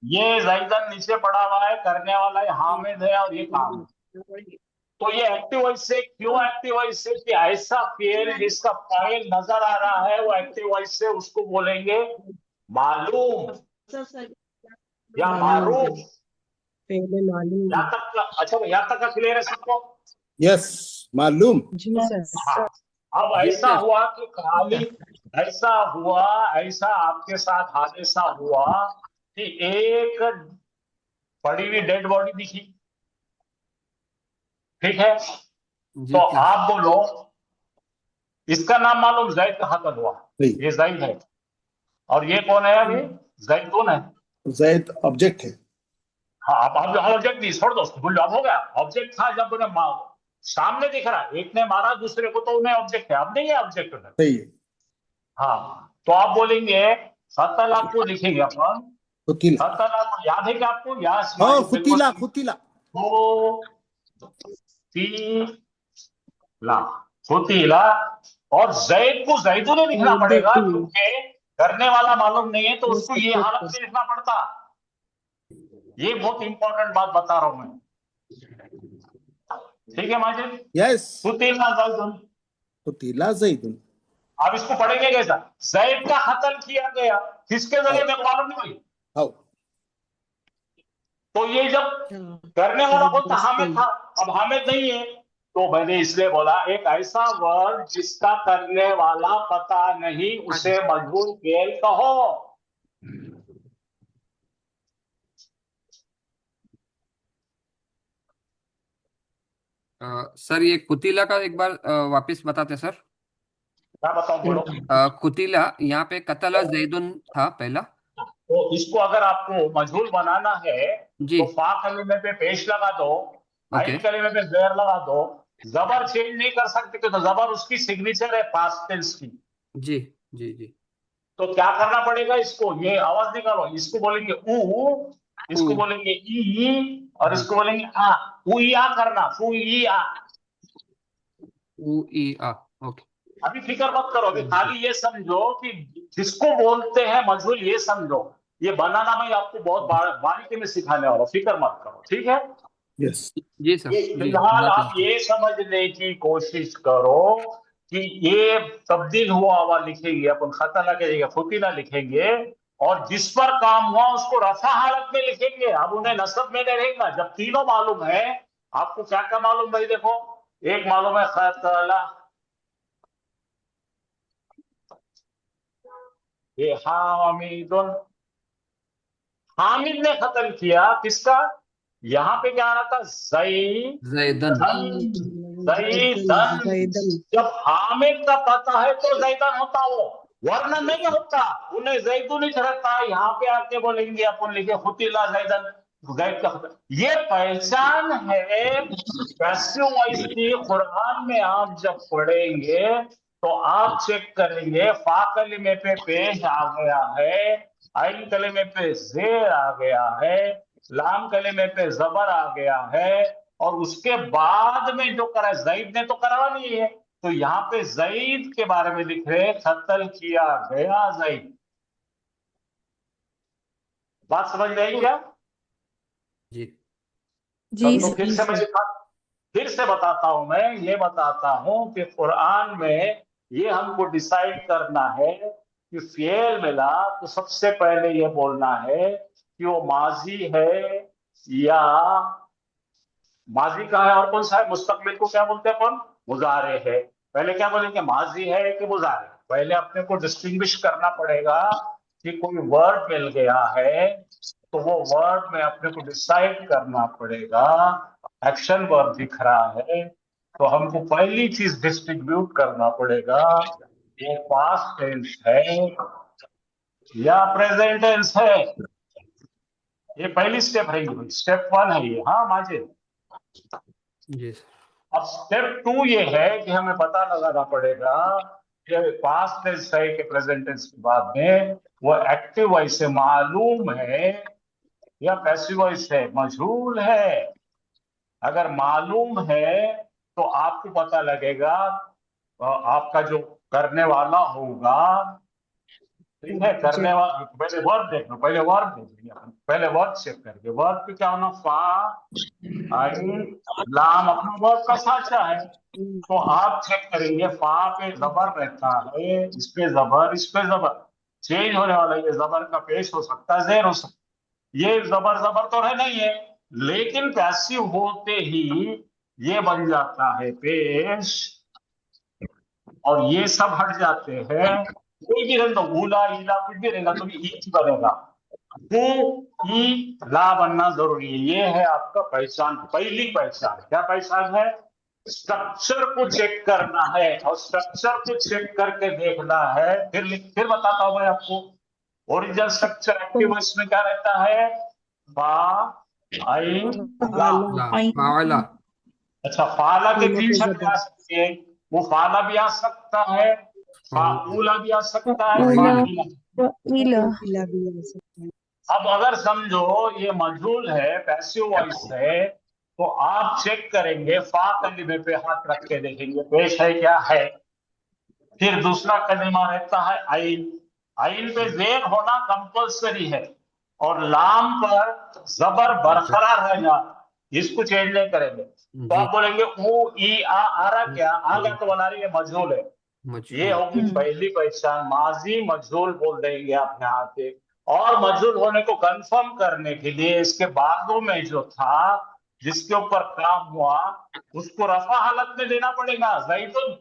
ये जैदन नीचे पड़ा हुआ है, करने वाला है हामिद है, और ये काम है। तो ये एक्टिव वॉइस से, क्यों एक्टिव वॉइस से? कि ऐसा फेल जिसका फाइल नजर आ रहा है वो एक्टिव वॉइस से उसको बोलेंगे मालूम। या
मालूम
मारूफ,
फेले मालूम
यहाँ तक का, अच्छा यहाँ तक का क्लियर है सबको?
यस, मालूम।
जी सर।
हाँ। अब ऐसा हुआ कि खाली ऐसा हुआ, ऐसा आपके साथ हादसा हुआ कि एक पड़ी हुई डेड बॉडी दिखी, ठीक है?
जी
तो
सर।
आप बोलो इसका नाम मालूम, जैद का कत्ल हुआ,
नहीं,
ये जैद है। और ये कौन है अभी? जैद कौन है?
जैद ऑब्जेक्ट है।
हाँ, अब ऑब्जेक्ट नहीं, छोड़ दो उसको, भूल जाओ, हो गया। ऑब्जेक्ट था जब उन्हें सामने दिख रहा है, एक ने मारा दूसरे को, तो उन्हें ऑब्जेक्ट है, अब नहीं है ऑब्जेक्ट उन्हें।
सही है।
हाँ, तो आप बोलेंगे कत्ल, आपको लिखेंगे अपन
खुतीला।
कत्ल, आपको याद है कि आपको?
हाँ,
बिल्कुल
खुतीला, खुतीला।
खुतीला, खुतीला। और जैद को जैदू ने लिखना पड़ेगा, क्योंकि करने वाला मालूम नहीं है, तो उसको ये हालत में लिखना पड़ता। ये बहुत इंपॉर्टेंट बात बता रहा हूं मैं, ठीक है माजिद?
यस,
खुतीला जैदुन।
खुतीला जैदुन।
अब इसको पढ़ेंगे कैसा? जैद का कत्ल किया गया, किसके जरिए, मेरे को मालूम नहीं भाई।
हाँ,
तो ये जब करने वाला बोलता हामिद था, अब हामिद नहीं है, तो मैंने इसलिए बोला एक ऐसा वर्ड जिसका करने वाला पता नहीं, उसे मजबूर फेल कहो।
सर ये कुतीला का एक बार वापस बताते सर।
क्या बताऊं, बोलो।
कुतीला यहाँ पे कतला जैदुन था पहला।
तो इसको अगर आपको मजहूल बनाना है
जी।
तो फा कलीमे पे पेश लगा दो,
ओके।
आइन कलीमे पे जेर लगा दो। जबर चेंज नहीं कर सकते, तो जबर उसकी सिग्नेचर है पास्ट टेंस की।
जी जी जी।
तो क्या करना पड़ेगा, इसको ये आवाज निकालो, इसको बोलेंगे ऊ, इसको
ऊ।
बोलेंगे ई, और इसको बोलेंगे आ। ऊ ई आ करना, फू ई आ।
ऊ ई आ। ओके।
अभी फिक्र मत करो, अभी खाली ये समझो कि जिसको बोलते हैं मजहूल, ये समझो। ये बनाना मैं आपको बहुत बारीकी में सिखाने वाला हूं, फिक्र मत करो, ठीक है?
यस।
जी सर।
ये
जी
फिलहाल
बहुत
आप ये समझने की कोशिश करो कि ये तब्दील हुआ हुआ लिखेंगे अपन, खतला के जगह खुतीला लिखेंगे, और जिस पर काम हुआ उसको रफा हालत में लिखेंगे। अब उन्हें नसब में नहीं रहेगा, जब तीनों मालूम है। आपको क्या क्या मालूम भाई? देखो, एक मालूम है खतला, ये हामिदुन, हामिद ने कत्ल किया, किसका? यहाँ पे क्या आ रहा था?
जैदन।
जैदन। जब हामिद का पता है तो जैदन होता वो, वरना नहीं होता। उन्हें जैदुन ही रहता। यहाँ पे आके बोलेंगे अपन, लिखे खुतीला जैदन, जैद का ये पहचान है पैसिव वॉइस की। कुरान में आप जब पढ़ेंगे तो आप चेक करेंगे, फा कलीमे पे पेश आ गया है, आइन कलीमे पे जेर आ गया है, लाम कलीमे पे जबर आ गया है, और उसके बाद में जो करा जईद ने तो करा नहीं है, तो यहाँ पे जईद के बारे में लिख रहे कत्ल किया गया जईद। बात समझ में आई क्या?
जी
जी
तो फिर से बताता हूं, मैं ये बताता हूं कि कुरान में ये हमको डिसाइड करना है कि फेल मिला तो सबसे पहले ये बोलना है कि वो माजी है या माजी का है, और कौन सा है? मुस्तकबिल को क्या बोलते हैं अपन? मुजारे है। पहले क्या बोलेंगे, माजी है कि मुजारे? पहले अपने को डिस्टिंग्विश करना पड़ेगा कि कोई वर्ड मिल गया है, तो वो वर्ड में अपने को डिसाइड करना पड़ेगा। एक्शन वर्ब दिख रहा है, तो हमको पहली चीज डिस्ट्रीब्यूट करना पड़ेगा, वो पास्ट टेंस है या प्रेजेंट टेंस है। ये पहली स्टेप रहेगी, स्टेप 1 है ये। हाँ माजिद,
जी।
अब स्टेप 2 ये है कि हमें पता लगाना पड़ेगा कि पास्ट टेंस है कि प्रेजेंट टेंस के बाद में वो एक्टिव वॉइस से मालूम है या पैसिव वॉइस है, मजहूल है। अगर मालूम है तो आपको पता लगेगा, आपका जो करने वाला होगा, ठीक है, करने वाला। पहले वर्ब देख लो, पहले वर्ब देख लिया, पहले वर्ब चेक करके। वर्ब पे क्या होना? फा आइन लाम अपना वर्ब का साचा है, तो आप चेक करेंगे फा पे जबर रहता है, इस पे जबर, इस पे जबर। चेंज होने वाला ये जबर का पेश हो सकता है, जेर हो सकता ये जबर जबर तो है नहीं है, लेकिन पैसिव होते ही ये बन जाता है पेश, और ये सब हट जाते हैं। कोई भी रहने दो, ऊला ईला कुछ भी रहेगा तो भी ईच बनेगा। ई ला बनना जरूरी है। ये है आपका पहचान, पहली पहचान। क्या पहचान है? स्ट्रक्चर को चेक करना है, और स्ट्रक्चर को चेक करके देखना है। फिर बताता हूं मैं आपको। ओरिजिनल स्ट्रक्चर एक्टिव वॉइस में क्या रहता है? फा आइन ला।
फाला।
अच्छा, फाला के तीन शब्द आ सकते हैं। वो फाला भी आ सकता है, फाऊला भी आ सकता है, फाईला। अब अगर समझो ये मजहूल है, पैसिव वॉइस है, तो आप चेक करेंगे, फा कलिमे पे हाथ रख के देखेंगे पेश है क्या है। फिर दूसरा कलिमा रहता है आइन। आइन पे जेर होना कंपल्सरी है, और लाम पर जबर बरकरार रहना, इसको चेंज नहीं करेंगे। तो आप बोलेंगे ऊ ई आ रहा क्या? आ गया तो बना रही है मजहूल है। ये होगी पहली पहचान, माजी मजहूल बोल देंगे आप यहाँ पे। और मजहूल होने को कंफर्म करने के लिए इसके बादों में जो था जिसके ऊपर काम हुआ उसको रफा हालत में देना पड़ेगा। जैतुन,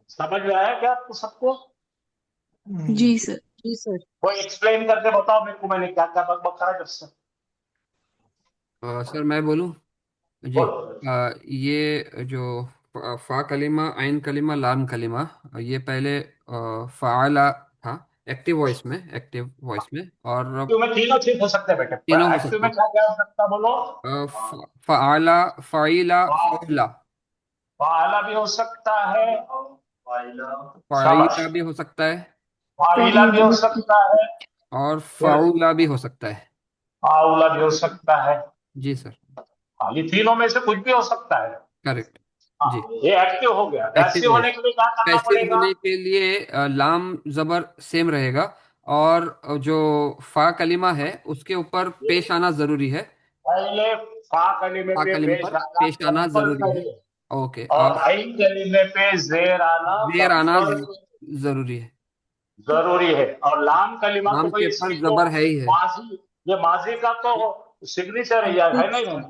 समझ में आया क्या आपको सबको?
जी सर।
जी सर।
वो एक्सप्लेन करके बताओ मेरे को, मैंने क्या क्या बकबक करा जब से।
सर मैं बोलूं जी।
बोलो।
ये जो फा कलिमा, आइन कलिमा, लाम कलिमा, ये पहले फाला था एक्टिव वॉइस में, और
एक्टिव में तीनों चीज हो सकते हैं बेटे।
तीनों हो
एक्टिव
सकते
में क्या क्या हो सकता है बोलो?
हैं। फाला, फाइला, फाइला।
फाला भी हो सकता है,
फाइला भी हो सकता है,
फाइला भी हो सकता है,
और फाउला भी हो सकता है।
फाउला भी हो सकता है।
जी सर।
हाँ, ये तीनों में से कुछ भी हो सकता है।
करेक्ट
हाँ,
जी।
ये एक्टिव हो गया।
Active
passive
voice.
होने के लिए क्या करना
पैसिव
पड़ेगा?
होने के लिए लाम जबर सेम रहेगा, और जो फा कलिमा है उसके ऊपर पेश आना जरूरी है।
पहले फा कलिमे
फा
पे
कलिमा
पेश
पर
आना
पेश आना जरूरी है।
कंपल्सरी है,
ओके।
और
और
आइन कलिमे पे जेर आना
देर आना
कंपल्सरी
जरूरी है।
जरूरी है। और लाम कलिमा तो
लाम
भाई
के पर
इसकी तो
जबर है ही है।
माजी, ये माजी का तो सिग्नेचर है यार, है नहीं है?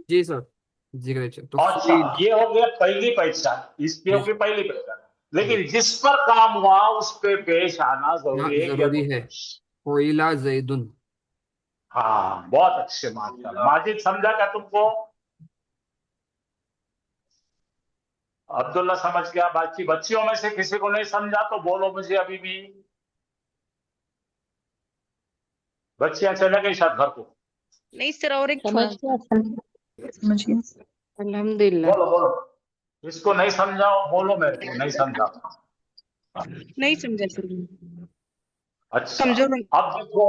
जी सर। जिक्र तो
अच्छा,
फील।
ये हो गया पहली पहचान, इसकी
जी
होगी पहली पहचान।
जी।
लेकिन जिस पर काम हुआ उस पे पेश आना जरूरी है क्या?
जरूरी है। कोयला जैदुन।
हाँ, बहुत अच्छे माशाल्लाह। माजिद समझा क्या तुमको? अब्दुल्ला समझ गया? बाकी बच्चियों में से किसी को नहीं समझा तो बोलो मुझे अभी भी। बच्चियां चले गई शायद घर को।
नहीं सर, और एक
समझ
थोड़ा।
गया।
समझिए।
अल्हम्दुलिल्लाह।
बोलो बोलो, इसको नहीं समझाओ, बोलो मेरे को नहीं समझा।
नहीं समझा सर।
अच्छा,
समझो ना।
अब देखो,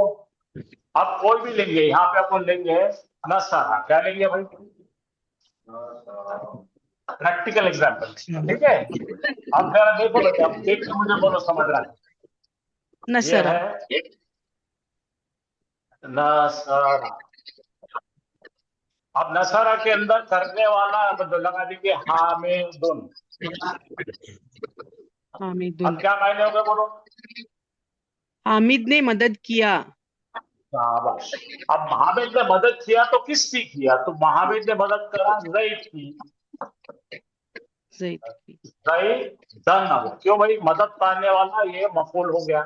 अब कोई भी लेंगे, यहाँ पे अपन लेंगे नसारा। क्या लेंगे भाई? प्रैक्टिकल एग्जाम्पल, ठीक है? अब जरा देखो बेटा, अब देख के मुझे बोलो समझ रहा है? ये
नसरा।
है नसारा। अब नसारा के अंदर करने वाला अब लगा दीजिए हामिदुन।
हामिदुन।
अब क्या मायने होगा बोलो?
हामिद ने मदद किया।
शाबाश। अब महावीर ने मदद किया तो किसकी किया? तो महावीर ने मदद करा जैद की।
जैद की।
जैदन। अब क्यों भाई? मदद पाने वाला ये मफूल हो गया।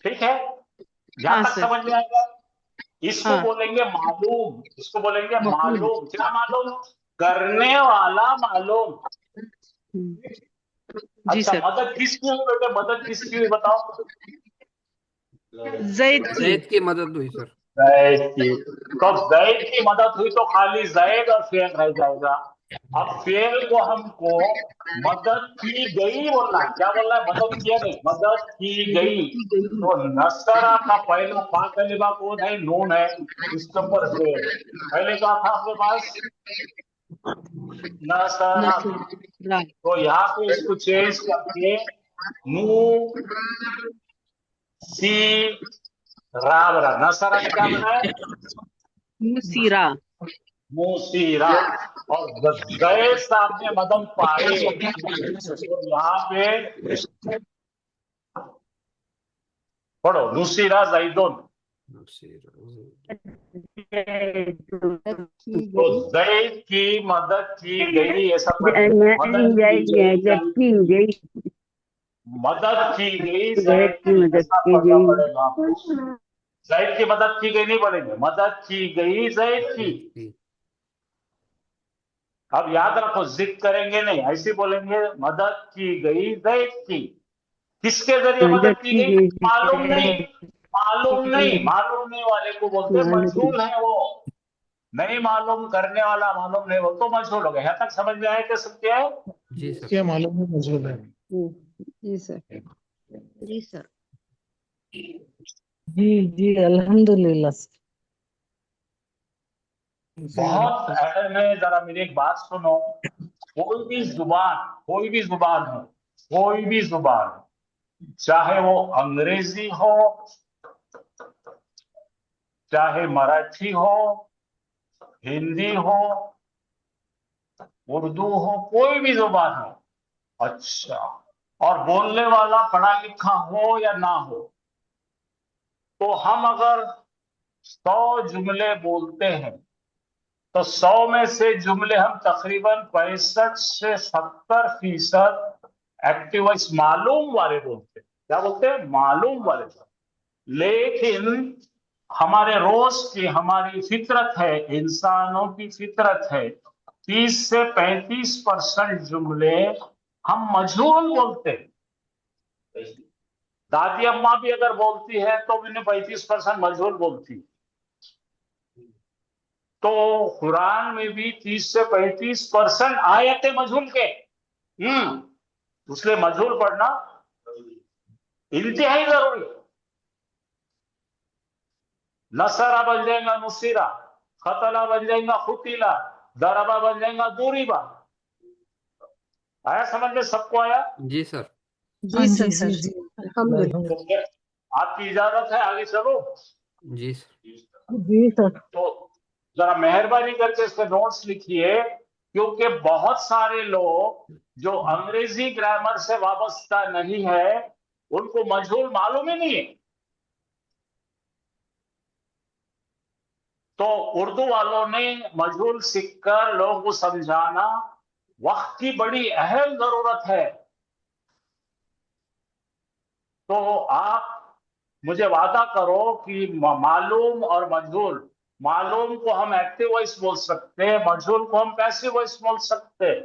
ठीक है, यहां
हाँ
तक
सर।
समझ में आएगा? इसको
हाँ।
बोलेंगे मालूम, इसको बोलेंगे
मफूल।
मालूम। क्या मालूम? करने वाला मालूम।
जी
अच्छा,
सर।
मदद किसकी हुई बेटे? मदद किसकी हुई बताओ?
जैद की।
जैद की मदद हुई सर।
जैद की। तो जैद की मदद हुई तो खाली जैद और फेल रह जाएगा। अब फेल को हमको मदद की गई बोलना है। क्या बोलना है? मदद किया नहीं, मदद की गई। तो नसरा का पहला फा कलिमा कौन है? नून है, इसके ऊपर जेर। पहले क्या था आपके पास? नसरा।
नसरा।
तो यहाँ पे इसको चेंज करके नू सी रा बना। नसरा का क्या बना है?
मुसीरा।
मुसीरा। और जैद साहब ने मदद पाए, तो यहाँ पे पढ़ो, नुसीरा जैदुन। तो जैद की मदद की गई, ऐसा पढ़ेंगे। मदद की गई, मदद की गई जैद की, ऐसा पढ़ना पड़ेगा आपको। जैद की मदद की गई नहीं पढ़ेंगे, मदद की गई जैद की। अब याद रखो, जिक्र करेंगे नहीं, ऐसे बोलेंगे मदद की गई जैद की। किसके जरिए मदद की गई मालूम नहीं, मालूम नहीं, मालूम नहीं वाले को बोलते हैं मजहूल है वो। नहीं मालूम करने वाला, मालूम नहीं, वो तो मजहूल हो गया। यहाँ तक समझ में आया क्या सब क्या है?
जी सर।
क्या मालूम है मजहूल है।
जी सर। जी सर।
जी अल्हम्दुलिल्लाह।
बहुत अहम है, जरा मेरी एक बात सुनो। कोई भी जुबान, कोई भी जुबान हो, कोई भी जुबान, चाहे वो अंग्रेजी हो, चाहे मराठी हो, हिंदी हो, उर्दू हो, कोई भी जुबान हो, अच्छा, और बोलने वाला पढ़ा लिखा हो या ना हो, तो हम अगर 100 जुमले बोलते हैं तो 100 में से जुमले हम तकरीबन 65 से 70% एक्टिव वॉइस मालूम वाले बोलते हैं। क्या बोलते हैं? मालूम वाले। लेकिन हमारे रोज की, हमारी फितरत है, इंसानों की फितरत है, 30 से 35% जुमले हम मजहूल बोलते हैं। दादी अम्मा भी अगर बोलती है तो उन्हें 35% मजहूल बोलती। तो कुरान में भी 30 से 35% आयत है मजहूल के। इसलिए मजहूल पढ़ना इंतहाई जरूरी। नसरा बन जाएगा नुसीरा, खतला बन जाएगा खुतीला, दरबा बन जाएगा दूरीबा। आया समझ में सबको? आया?
जी सर।
जी सर। अल्हम्दुलिल्लाह।
आपकी इजाजत है, आगे चलो।
जी सर।
जी सर।
तो जरा मेहरबानी करके इसके नोट्स लिखिए, क्योंकि बहुत सारे लोग जो अंग्रेजी ग्रामर से वाबस्ता नहीं है, उनको मजहूल मालूम ही नहीं है। तो उर्दू वालों ने मजहूल सीखकर लोगों को समझाना वक्त की बड़ी अहम जरूरत है। तो आप मुझे वादा करो कि मालूम और मजहूल, मालूम को हम एक्टिव वॉइस बोल सकते हैं, मजहूल को हम पैसिव वॉइस बोल सकते हैं।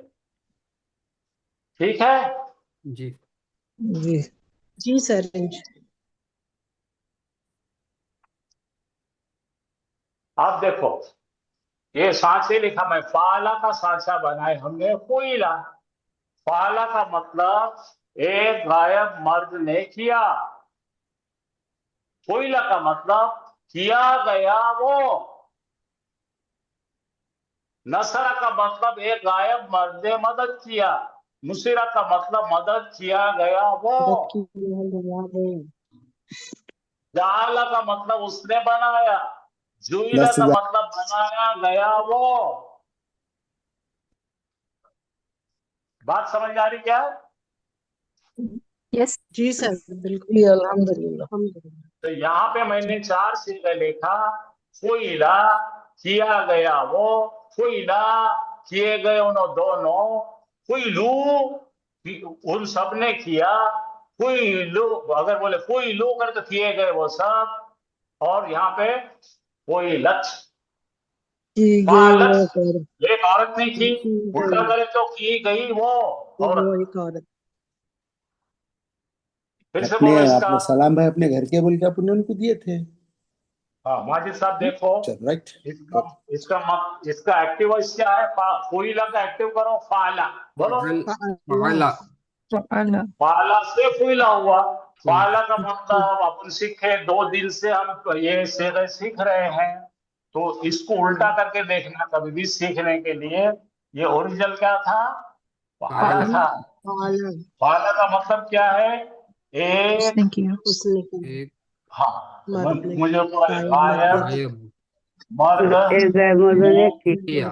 ठीक है?
जी
जी
जी सर।
आप देखो, ये सांचे लिखा, मैं फाला का सांचा बनाए हमने कोयला। फाला का मतलब एक गायब मर्द ने किया। कोयला का मतलब किया गया वो। नसरा का मतलब एक गायब मर्द ने मदद किया। मुसीरा का मतलब मदद किया गया वो। जाला का मतलब उसने बनाया। जुईला का मतलब बनाया गया वो। बात समझ आ रही क्या?
यस।
जी सर, बिल्कुल।
जी अल्हम्दुलिल्लाह।
तो यहाँ पे मैंने 4 सीधे लिखा। फुइला किया गया वो, फुइला किए गए उन दोनों, फुइलू उन सब ने किया, फुइलू अगर बोले फुइलू कर तो किए गए वो सब। और यहाँ पे फुइलत, फालत एक औरत ने की, उल्टा करे तो की गई वो औरत।
एक औरत।
फिर से
अपने
बोलो
आपने
इसका।
सलाम भाई अपने घर के बोल के आपने उनको दिए थे।
हाँ माजिद साहब देखो,
राइट।
इसका एक्टिव वॉइस क्या है? फुइला का एक्टिव करो, फाला बोलो।
फाला।
फाला से फुइला हुआ। फाला का मतलब अपन सीखे, 2 दिन से हम ये सीख रहे हैं, तो इसको उल्टा करके देखना कभी भी सीखने के लिए। ये ओरिजिनल क्या था? फाला था। फाला का मतलब क्या है? एक,
एक
हाँ
मर्द ने
मुझे
गायब
मर्द
किया।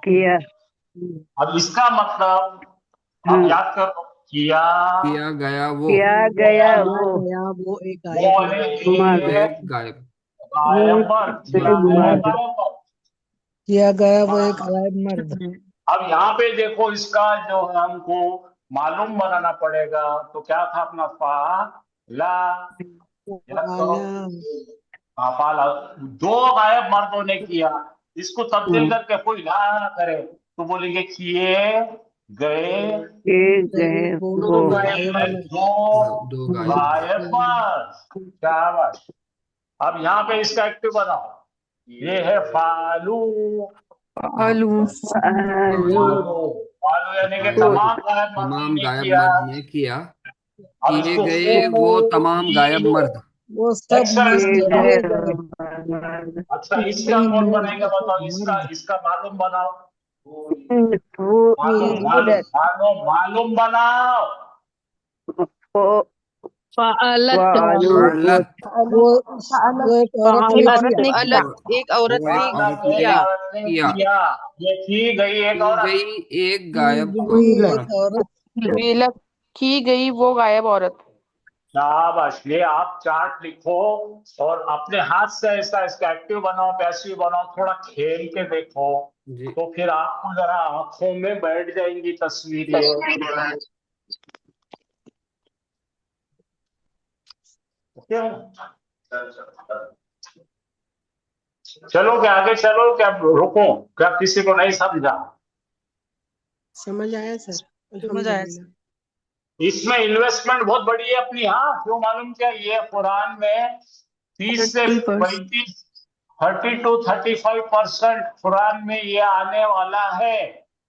किया। अब इसका मतलब आप याद करो, किया
गया वो
किया गया
किया
वो
गया वो एक
वो
गायब
वाले
मर्द।
मर्द
एक गायब
गायब मर्द किया गया
मर्द।
गायब मर्द।
किया गया वो एक गायब मर्द।
अब यहाँ पे देखो इसका जो है हमको मालूम बनाना पड़ेगा। तो क्या था अपना फा ला याद करो।
आला
हाँ, पाला। दो गायब मर्दों ने किया। इसको तब्दील करके कोई ला ना करे तो बोलेंगे किए गए
किए
गए
गए
वो
वो
गायब मर्द।
दो
दो गायब
गायब मर्द। शाबाश। अब यहाँ पे इसका एक्टिव बनाओ। ये है फालू।
आलू आलू
फालू फालू यानी कि
तो
तमाम गायब मर्दों
तमाम
ने
गायब
किया।
मर्द ने किया।
अब
किए
इसको
गए वो तमाम गायब मर्द।
वो सब मर्द
किए
एक्सेलेंट।
किए
गए
गए।
मर्द।
अच्छा इसका कौन बनाएगा बताओ। इसका इसका मालूम बनाओ।
वो
मालूम
गुड
मालूम मालूम मालूम बनाओ।
वो
फ़अलत
आलू
फालत
वो वो एक औरत
एक
ने
औरत
किया।
ने किया एक औरत
वो
ने
एक औरत
फालत एक
ने
किया
औरत ने
किया।
किया। ये की गई एक
की
औरत।
गई एक
की
गायब
गई
औरत।
एक औरत।
बेलक की गई वो गायब औरत।
शाबाश। ये आप चार्ट लिखो और अपने हाथ से ऐसा इसका एक्टिव बनाओ पैसिव बनाओ थोड़ा खेल के देखो।
जी
तो फिर आपको जरा आंखों में बैठ जाएंगी तस्वीरें। क्यों? चलो क्या आगे चलो क्या रुको। क्या किसी को नहीं समझा।
समझ आया सर।
समझ आया
अल्हम्दुलिल्लाह।
इसमें इन्वेस्टमेंट बहुत बड़ी है अपनी। हाँ क्यों मालूम क्या ये कुरान में 30 से
30%।
35 30 to 35% कुरान में ये आने वाला है।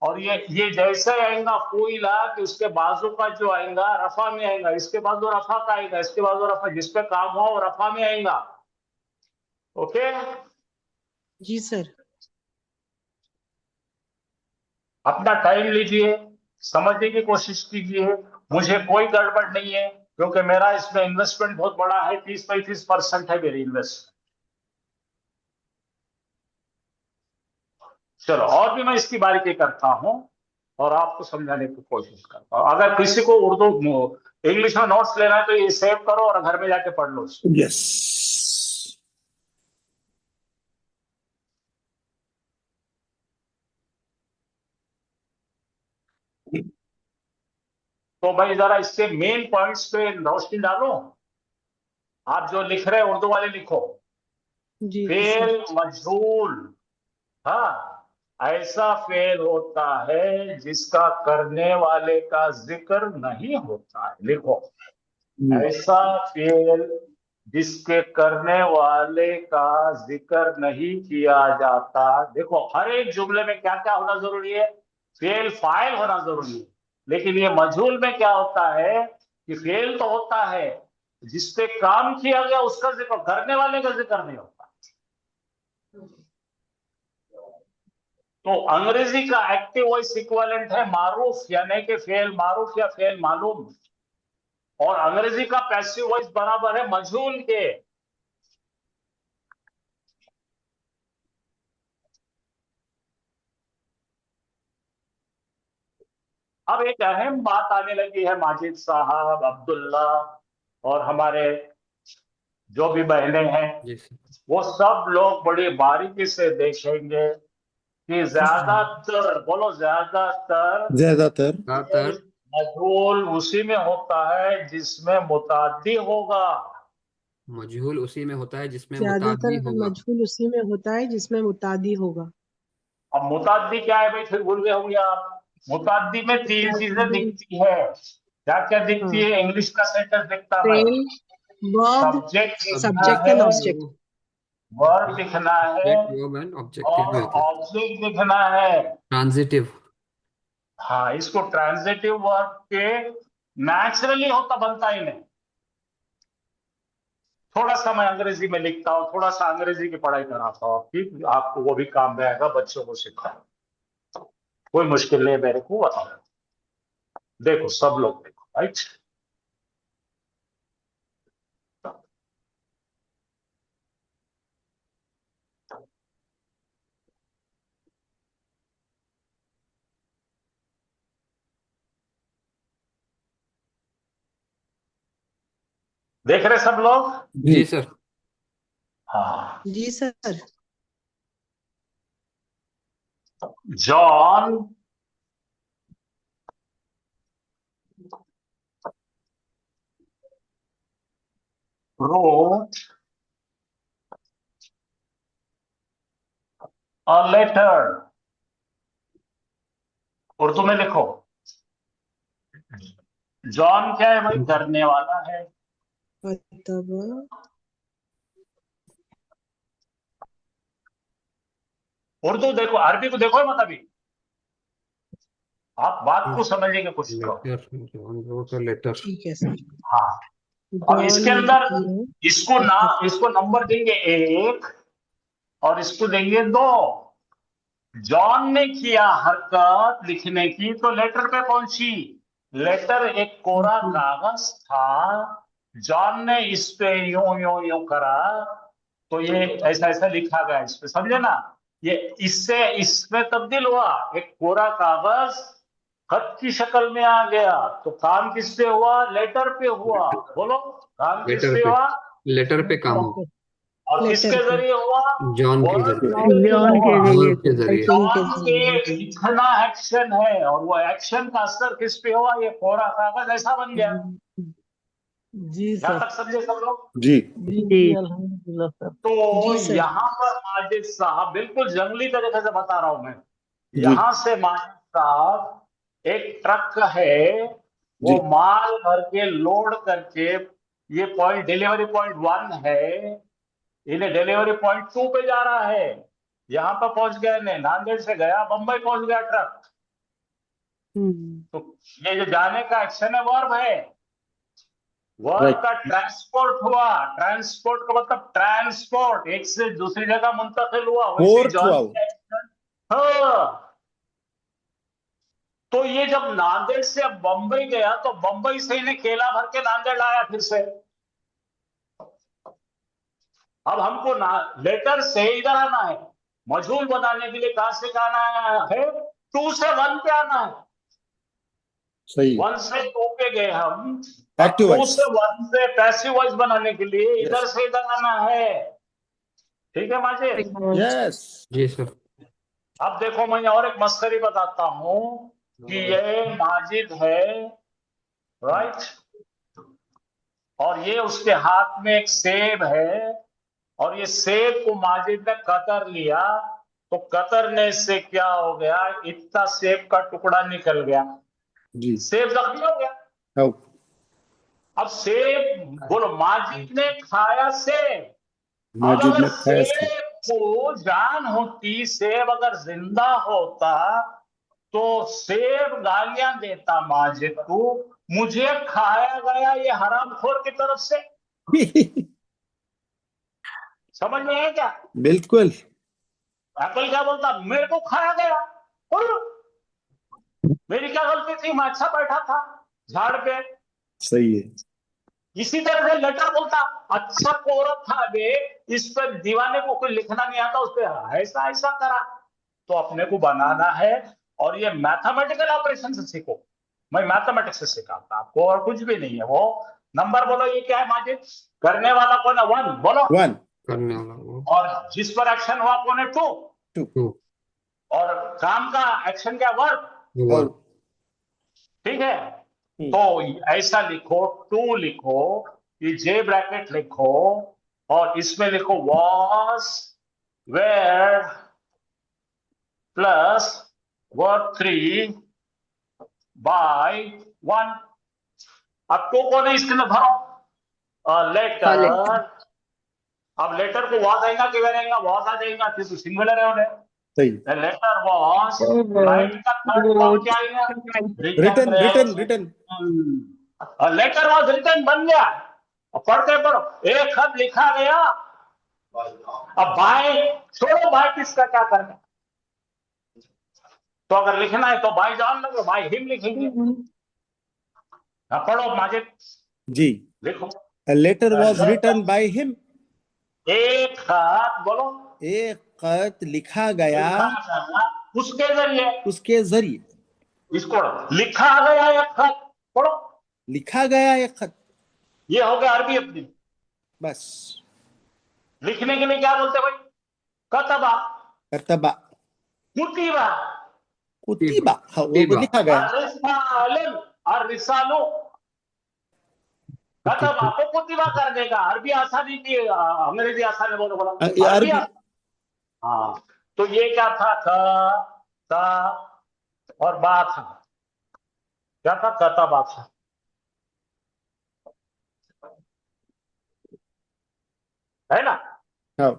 और ये जैसे आएगा कोई ला कि उसके बाजू का जो आएगा रफा में आएगा। इसके बाजू रफा का आएगा। इसके बाजू रफा जिस पे काम हो वो रफा में आएगा। ओके।
जी सर।
अपना टाइम लीजिए समझने की कोशिश कीजिए। मुझे कोई गड़बड़ नहीं है क्योंकि मेरा इसमें इन्वेस्टमेंट बहुत बड़ा है। 30-35% है मेरी इन्वेस्टमेंट। चलो और भी मैं इसकी बारीकी करता हूं और आपको समझाने की कोशिश करता हूं। अगर किसी को उर्दू इंग्लिश में नोट्स लेना है तो ये सेव करो और घर में जाके पढ़ लो इसको।
यस।
तो भाई जरा इसके मेन पॉइंट्स पे रोशनी डालो। आप जो लिख रहे हैं उर्दू वाले लिखो।
जी सर।
फेल मजहूल। हाँ ऐसा फेल होता है जिसका करने वाले का जिक्र नहीं होता है। लिखो ऐसा फेल जिसके करने वाले का जिक्र नहीं किया जाता। देखो हर एक जुमले में क्या क्या होना जरूरी है। फेल फाइल होना जरूरी है। लेकिन ये मजहूल में क्या होता है कि फेल तो होता है जिस पे काम किया गया उसका जिक्र करने वाले का जिक्र नहीं होता। तो अंग्रेजी का एक्टिव वॉइस इक्विवेलेंट है मारूफ यानी कि फेल मारूफ या फेल मालूम। और अंग्रेजी का पैसिव वॉइस बराबर है मजहूल के। अब एक अहम बात आने लगी है माजिद साहब अब्दुल्ला और हमारे जो भी बहनें हैं
जी सर।
वो सब लोग बड़ी बारीकी से देखेंगे कि ज्यादातर बोलो ज्यादातर
ज्यादातर
मजहूल उसी में होता है जिसमें मुताद्दी होगा।
मजहूल उसी में होता है जिसमें मुताद्दी
ज्यादातर
होगा।
मजहूल उसी में होता है जिसमें मुतादी होगा।
अब मुताद्दी क्या है भाई फिर भूल गए होंगे आप। मुताद्दी में तीन चीजें
मुतादी
दिखती है। क्या क्या दिखती
हाँ।
है इंग्लिश का सेंटेंस दिखता है।
फेल वर्ब
सब्जेक्ट दिखना
सब्जेक्ट
है
एंड ऑब्जेक्ट।
वर्ब दिखना है
सब्जेक्ट वर्ब एंड ऑब्जेक्टिव
और
भी होता है।
ऑब्जेक्ट दिखना है।
ट्रांजिटिव।
हाँ इसको ट्रांजिटिव वर्ब के नेचुरली होता बनता ही नहीं। थोड़ा सा मैं अंग्रेजी में लिखता हूँ थोड़ा सा अंग्रेजी की पढ़ाई कराता हूँ ठीक आपको वो भी काम में आएगा बच्चों को सिखाना। कोई मुश्किल नहीं है मेरे को बताओ। देखो सब लोग देखो राइट। देख रहे सब लोग?
जी सर।
हाँ।
जी sir.
John wrote a letter. Urdu में लिखो। जॉन क्या है भाई? करने वाला है।
अथवा
उर्दू देखो, अरबी को देखो मत अभी, आप बात को समझने की कोशिश करो।
Letter, John wrote a letter.
ठीक है सर।
हाँ, अब इसके
जॉन
अंदर
ने
इसको नंबर देंगे 1 और इसको देंगे 2। जॉन ने किया हरकत लिखने की तो लेटर पे पहुंची। लेटर एक कोरा कागज था, जॉन ने इस पे यूं यूं यूं करा तो ये ऐसा ऐसा लिखा गया इस पे, समझे ना? ये इससे इसमें तब्दील हुआ, एक कोरा कागज खत की शक्ल में आ गया। तो काम किस पे हुआ? लेटर पे हुआ। बोलो, काम किस
लेटर
पे
पे,
हुआ?
लेटर पे काम हुआ।
और किसके जरिए हुआ?
जॉन के
वर्ड
जरिए,
के जरिए
जॉन के
हुआ।
जरिए
के जरिए।
जॉन के इतना एक्शन है और वो एक्शन का असर किस पे हुआ? ये कोरा कागज ऐसा बन गया।
जी
यहां
सर।
तक समझे सब लोग?
जी
जी अल्हम्दुलिल्लाह सर।
तो
जी सर।
यहाँ पर माजिद साहब, बिल्कुल जंगली तरीके से बता रहा हूं मैं,
जी
यहाँ से माजिद साहब एक ट्रक है, वो
जी
माल भर के लोड करके, ये पॉइंट डिलीवरी पॉइंट 1 है, इन्हें डिलीवरी पॉइंट 2 पे जा रहा है। यहाँ पर पहुंच गए, नहीं नांदेड़ से गया बंबई पहुंच गया ट्रक। तो ये जो जाने का एक्शन है वर्ब है, वर्ब
राइट
का ट्रांसपोर्ट हुआ। ट्रांसपोर्ट का मतलब ट्रांसपोर्ट, एक से दूसरी जगह मुंतकिल हुआ, वैसे
फोर्थ
जॉन
हुआ
का एक्शन। हाँ, तो ये जब नांदेड़ से अब बंबई गया तो बंबई से इन्हें केला भर के नांदेड़ लाया फिर से। अब हमको लेटर से इधर आना है, मजहूल बनाने के लिए कहां से आना है? 2 से 1 पे आना है।
सही है।
1 से 2 पे गए हम,
एक्टिव
2
वॉइस।
से 1 पे पैसिव वॉइस बनाने के लिए इधर
यस
से इधर आना है। ठीक है माजिद?
यस
जी सर।
अब देखो, मैं और एक मस्करी बताता हूं कि ये माजिद है, राइट, और ये उसके हाथ में एक सेब है, और ये सेब को माजिद ने कतर लिया, तो कतरने से क्या हो गया? इतना सेब का टुकड़ा निकल गया,
जी
सेब जख्मी हो गया।
हाउ
अब सेब, बोलो, माजिद ने खाया सेब। अब
माजिद
अगर
ने खाया से।
सेब को जान होती, सेब अगर जिंदा होता तो सेब गालियां देता माजिद को, मुझे खाया गया ये हरामखोर की तरफ से। समझ में है क्या?
बिल्कुल
एप्पल क्या बोलता? मेरे को खाया गया, बोलो, मेरी क्या गलती थी? मैं अच्छा बैठा था झाड़ पे।
सही है।
इसी तरह से लेटर बोलता, अच्छा कोरत था बे, इस पर दीवाने को कोई लिखना नहीं आता, उस पर ऐसा ऐसा करा। तो अपने को बनाना है, और ये मैथमेटिकल ऑपरेशन से सीखो। मैं मैथमेटिक्स से सिखाता आपको, और कुछ भी नहीं है वो। नंबर बोलो, ये क्या है माजिद? करने वाला कौन है? 1 बोलो।
1
करने वाला वो।
और जिस पर एक्शन हुआ कौन है? 2।
2
और काम का एक्शन क्या? वर्ब।
वर्ब।
ठीक है, तो ऐसा लिखो, 2 लिखो, ये जे ब्रैकेट लिखो, और इसमें लिखो was, were plus verb 3 by 1। अब 2 कौन है इसके अंदर? भरो लेटर। अब लेटर को वॉज आएगा कि वेयर आएगा? वॉज आ जाएगा, फिर तो सिंगुलर है उन्हें।
सही।
लेटर वॉज, राइट का थर्ड फॉर्म क्या आएगा?
Written written written.
Letter was written बन गया। अब पढ़ते पढ़ो, एक खत लिखा गया। अब बाय छोड़ो, बाय किसका क्या करना? तो अगर लिखना है तो बाय जॉन लगो, बाय हिम लिखेंगे। पढ़ो माजिद
जी
लिखो।
A letter was written by him.
एक खत, बोलो,
एक खत लिखा गया
उसके जरिए।
उसके जरिए।
इसको लिखा गया एक खत, पढ़ो।
लिखा गया एक खत।
ये हो गया अरबी अपनी।
बस।
लिखने के लिए क्या बोलते भाई? कतबा,
करतबा,
कुतिबा,
कुतिबा, हाँ वो
कुतिबा।
लिखा गया।
अर्रिसालन, अर्रिसालो। कतबा को कुतिबा कर देगा। अरबी आसानी की, अंग्रेजी आसानी बोलो बोला।
ये
अरबी
अरबी।
हाँ, तो ये क्या था? ता और बा था। क्या था? कतबा था। है ना?
हाँ,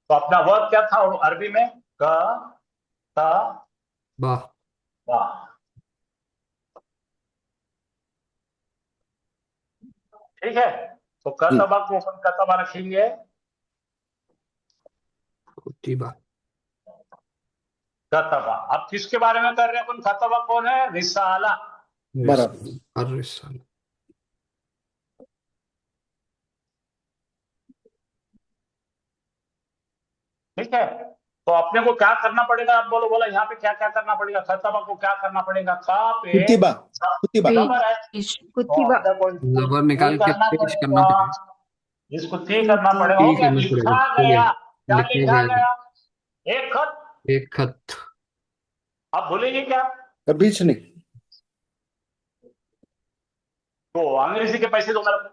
तो अपना वर्ब क्या था अरबी में? क त
बा।
बा। ठीक है, तो कतबा को अपन कतबा रखेंगे।
कुतिबा।
कतबा। अब किसके बारे में कर रहे हैं अपन? कतबा कौन है? रिसाला।
बराबर।
अर्रिसाला।
ठीक है, तो अपने को क्या करना पड़ेगा? आप बोलो बोला यहाँ पे क्या क्या करना पड़ेगा? खतबा को क्या करना पड़ेगा? का पे
कुतिबा, कुतिबा।
जबर है, तो
कुतिबा।
अपने को इसको
जबर
ती
निकाल के
करना
पेश करना
पड़ेगा।
पड़ेगा।
इसको ती करना पड़ेगा। हो
ठीक
गया,
करना पड़ेगा।
लिखा
हो
गया।
गया।
क्या
लिखा
लिखा
गया।
गया? एक खत।
एक खत।
आप भूलेंगे क्या?
कभी नहीं।
तो अंग्रेजी के पैसे दो मेरे को।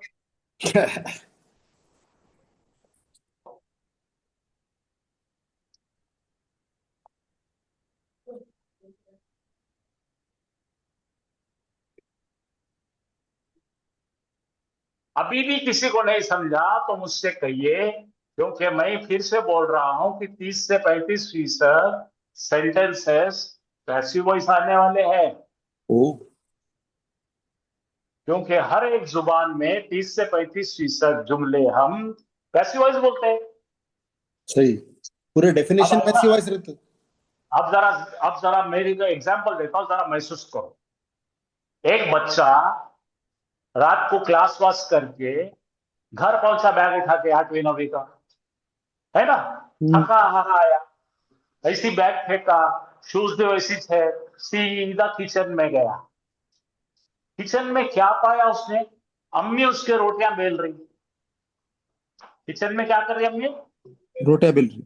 अभी भी किसी को नहीं समझा तो मुझसे कहिए, क्योंकि मैं फिर से बोल रहा हूं कि 30 से 35% सेंटेंसेस पैसिव वॉइस आने वाले हैं।
ओ,
क्योंकि हर एक जुबान में 30 से 35% जुमले हम पैसिव वॉइस बोलते हैं।
सही। पूरे डेफिनेशन
अब
पैसिव वॉइस रहते।
अब जरा मेरी को एग्जांपल देता हूं, जरा महसूस करो। एक बच्चा रात को क्लास वास करके घर पहुंचा, बैग उठा के 8वीं 9वीं का, है ना? थका हारा आया, ऐसी बैग फेंका, शूज भी वैसी थे, सीधा किचन में गया। किचन में क्या पाया उसने? अम्मी उसके रोटियां बेल रही। किचन में क्या कर रही अम्मी?
रोटियां बेल रही।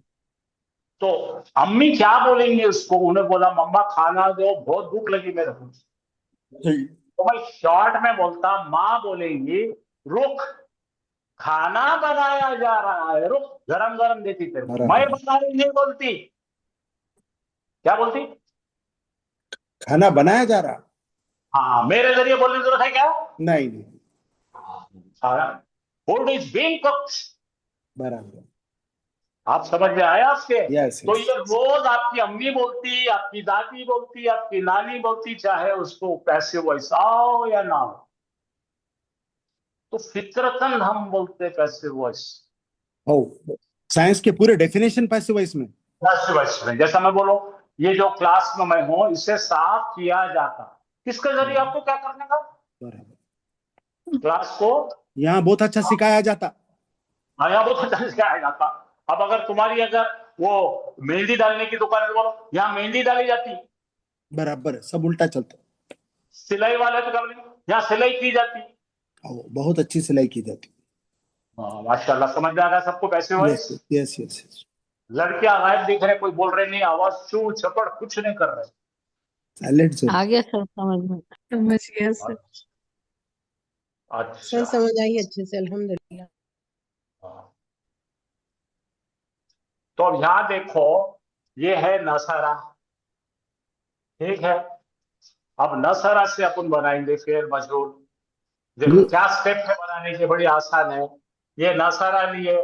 तो अम्मी क्या बोलेंगे उसको? उन्हें बोला मम्मा खाना दो, बहुत भूख लगी मेरे को। तो मैं शॉर्ट में बोलता, माँ बोलेंगी रुक, खाना बनाया जा रहा है, रुक, गरम गरम देती तेरे को। मैं बना रही नहीं बोलती। क्या बोलती?
खाना बनाया जा रहा।
हाँ, मेरे जरिए बोलने की जरूरत है क्या?
नहीं नहीं।
Food is being cooked.
बराबर।
आप समझ में आया आपके?
यस।
तो ये रोज आपकी अम्मी बोलती, आपकी दादी बोलती, आपकी नानी बोलती, चाहे उसको पैसिव वॉइस आओ या ना हो, तो फितरतन हम बोलते पैसिव वॉइस।
ओ, साइंस के पूरे डेफिनेशन पैसिव वॉइस में।
पैसिव वॉइस में जैसा मैं बोलो, ये जो क्लास में मैं हूं इसे साफ किया जाता, किसके जरिए? आपको क्या करने का?
बराबर।
क्लास को
यहाँ बहुत अच्छा सिखाया जाता।
यहाँ बहुत अच्छा सिखाया जाता। अब अगर तुम्हारी वो मेहंदी डालने की दुकान है, बोलो यहाँ मेहंदी डाली जाती।
बराबर है, सब उल्टा चलता।
सिलाई वाले तो यहाँ सिलाई की जाती।
बहुत अच्छी सिलाई की जाती।
माशाल्लाह, समझ में आ गया सबको पैसे वॉइस?
Yes yes yes.
लड़कियां गायब दिख रहे, कोई बोल रहे नहीं, आवाज चू छपड़ कुछ नहीं कर रहे।
Silent zone.
आ गया सर समझ में।
समझ गया सर।
अच्छा,
सर समझ आई अच्छे से, अल्हम्दुलिल्लाह।
तो अब यहाँ देखो, ये है नसरा। ठीक है, अब नसरा से अपन बनाएंगे फेर मजरूर। देखो क्या स्टेप है बनाने के, बड़ी आसान है। ये नसरा लिए,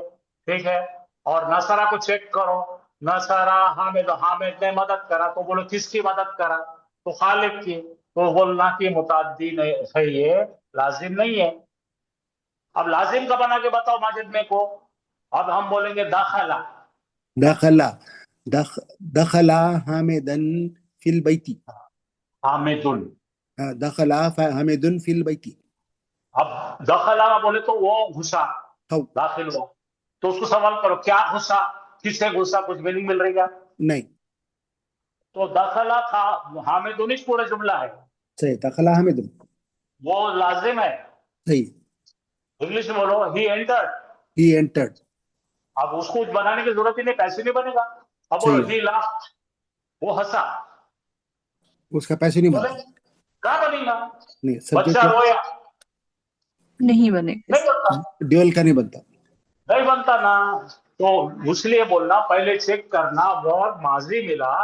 ठीक है, और नसरा को चेक करो। नसरा हामिद, हामिद ने मदद करा, तो बोलो किसकी मदद करा? तो खालिद की। तो बोलना कि मुताद्दी नहीं है, ये लाजिम नहीं है। अब लाजिम का बना के बताओ माजिद में को। अब हम बोलेंगे दखला।
दखला, दखला हामिदन फिल बैती।
हामिदुन।
दखला हामिदुन फिल बैती।
अब दखला बोले तो वो घुसा, दाखिल हुआ। तो उसको सवाल करो क्या घुसा, किससे घुसा, कुछ मीनिंग मिल रही क्या?
नहीं।
तो दखला था हामिदुन ही पूरा जुमला है।
सही, दखला हामिदुन,
वो लाजिम है।
सही,
इंग्लिश में बोलो, ही एंटर्ड।
ही एंटर्ड,
अब उसको बनाने की जरूरत ही नहीं, पैसे नहीं बनेगा। अब बोलो
सही,
ही लाफ्ड, वो हंसा,
उसका पैसे नहीं
बोले
बनता,
क्या बनेगा?
नहीं,
बच्चा
सब्जेक्ट
रोया,
नहीं बनेगा।
नहीं बनता,
ड्यूअल का नहीं बनता।
नहीं बनता ना। तो इसलिए बोलना, पहले चेक करना, वर्ब माजी मिला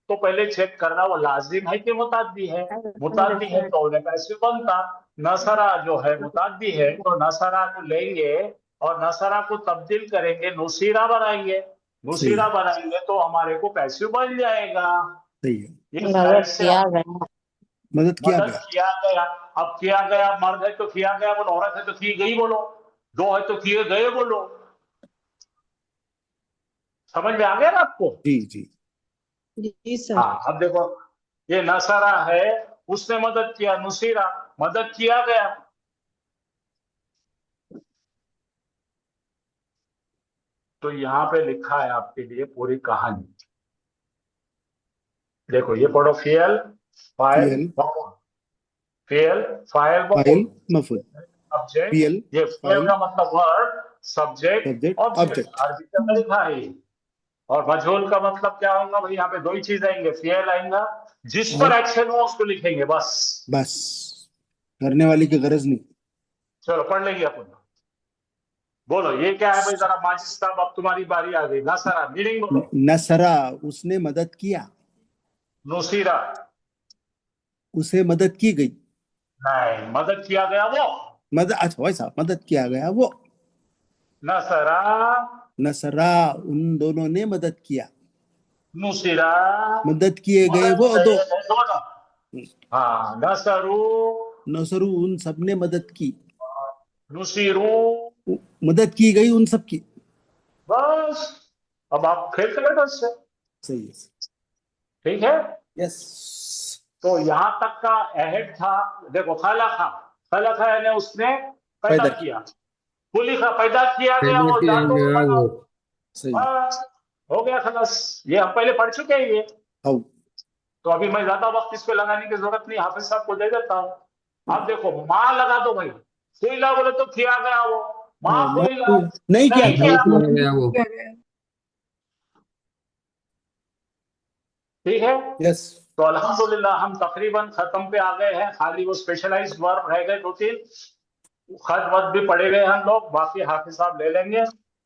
तो पहले चेक करना वो लाजिम है कि मुताद्दी है। मुताद्दी है तो उन्हें पैसे बनता। नसरा जो है मुताद्दी है, तो नसरा को लेंगे और नसरा को तब्दील करेंगे, नुसीरा बनाएंगे। नुसीरा बनाएंगे तो हमारे को पैसे बन जाएगा।
सही है,
ये साइड से
मदद किया
मदद
गया,
किया गया। अब किया गया, मर्द है तो किया गया बोलो, औरत है तो की गई बोलो, दो है तो किए गए बोलो। समझ में आ गया ना आपको?
जी जी,
जी सर।
हाँ, अब देखो, ये नसरा है, उसने मदद किया, नुसीरा, मदद किया गया। तो यहाँ पे लिखा है आपके लिए पूरी कहानी। देखो ये पढ़ो, फेल फाइल
फेल
फेल फाइल
फाइल मफूल,
सब्जेक्ट।
फेल
ये फेल
फाइल
का मतलब word, subject
subject
object,
object,
अरबी में लिखा है ये। और मजहूल का मतलब क्या होगा भाई? यहाँ पे दो ही चीज आएंगे, फेल आएगा, जिस पर एक्शन हो उसको लिखेंगे बस।
बस, करने वाली की गरज नहीं।
चलो पढ़ लेंगे अपन। बोलो ये क्या है भाई? जरा माजिद साहब, अब तुम्हारी बारी आ गई। नसरा मीनिंग बोलो।
नसरा, उसने मदद किया,
नुसीरा,
उसे मदद की गई,
नहीं, मदद किया गया वो।
मदद, अच्छा वैसा, मदद किया गया वो।
नसरा,
नसरा, उन दोनों ने मदद किया,
नुसीरा,
मदद किए गए
मदद
वो
किए
दो।
गए दोनों। हाँ, नसरू,
नसरू, उन सब ने मदद की,
नुसीरू,
मदद की गई उन सब की।
बस। अब आप खेल कर बैठो इससे,
सही है,
ठीक है?
यस।
तो यहाँ तक का अहद था। देखो, खलका, खलका यानी उसने पैदा
पैदा
किया, खुलिका पैदा किया गया,
पैदा
वो
किया
जादू
गया
बना।
वो।
सही,
बस, हो गया खलास। ये हम पहले पढ़ चुके हैं ये।
हाउ,
तो अभी मैं ज्यादा वक्त इस पे लगाने की जरूरत नहीं, हाफिज साहब को दे देता हूँ। आप देखो, माँ लगा दो भाई, फुइला बोले तो किया गया वो, माँ फुइला
नहीं किया
नहीं
गया,
किया,
किया गया वो।
ठीक है?
यस।
तो अल्हम्दुलिल्लाह हम तकरीबन खत्म पे आ गए हैं। खाली वो स्पेशलाइज्ड वर्ब रह गए दो तीन, खत वत भी पढ़े गए हम लोग, बाकी हाफिज साहब ले लेंगे।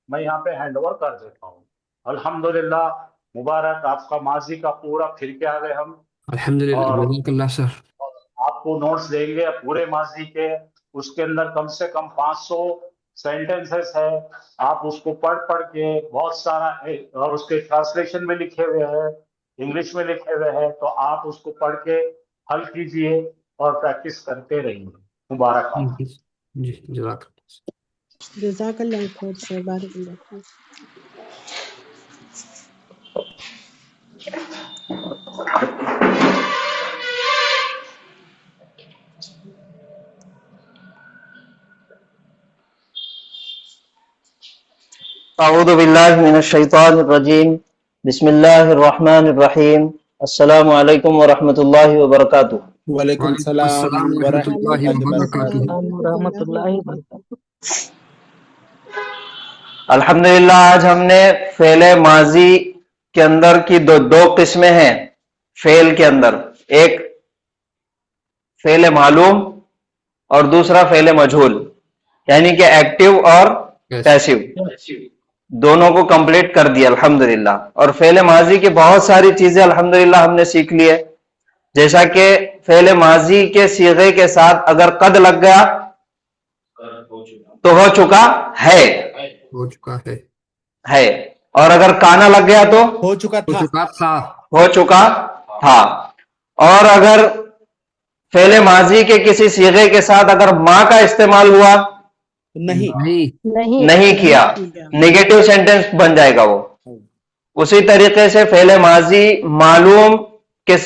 मैं यहाँ पे हैंड ओवर कर देता हूँ। अल्हम्दुलिल्लाह, मुबारक, आपका माजी का पूरा फिर के आ गए हम।
अल्हम्दुलिल्लाह,
और
जज़ाकल्लाह सर।
आपको नोट्स देंगे पूरे माजी के, उसके अंदर कम से कम 500 सेंटेंसेस है। आप उसको पढ़ पढ़ के बहुत सारा, और उसके ट्रांसलेशन में लिखे हुए हैं, इंग्लिश में लिखे हुए हैं, तो आप उसको पढ़ के हल कीजिए और प्रैक्टिस करते रहिए। मुबारक आपको।
जी, जज़ाकल्लाह।
जज़ाकल्लाह खैर सर, बारकल्लाह फीक।
अऊज़ु बिल्लाहि मिनश शैतानिर रजीम। बिस्मिल्लाहिर रहमानिर रहीम। अस्सलामु अलैकुम व रहमतुल्लाहि व बरकातुहू।
वालेकुम सलाम व
रहमतुल्लाहि व
रहमतुल्लाहि
रहमतुल्लाहि व बरकातहू।
अल्हम्दुलिल्लाह, आज हमने फेले माजी के अंदर की दो किस्में हैं। फेल के अंदर एक फेले मालूम और दूसरा फेले मजहूल, यानी कि एक्टिव और पैसिव, दोनों को कंप्लीट कर दिया अल्हम्दुलिल्लाह। और फेले माजी की बहुत सारी चीजें अल्हम्दुलिल्लाह हमने सीख ली है। जैसा कि फेले माजी के सीगे के साथ अगर कद लग गया तो हो चुका है,
हो चुका
है। और अगर काना लग गया तो
हो चुका था,
हो चुका था। और अगर फेले माजी के किसी सीगे के साथ अगर मां का इस्तेमाल हुआ, नहीं किया, नेगेटिव सेंटेंस बन जाएगा वो। उसी तरीके से फेले माजी मालूम के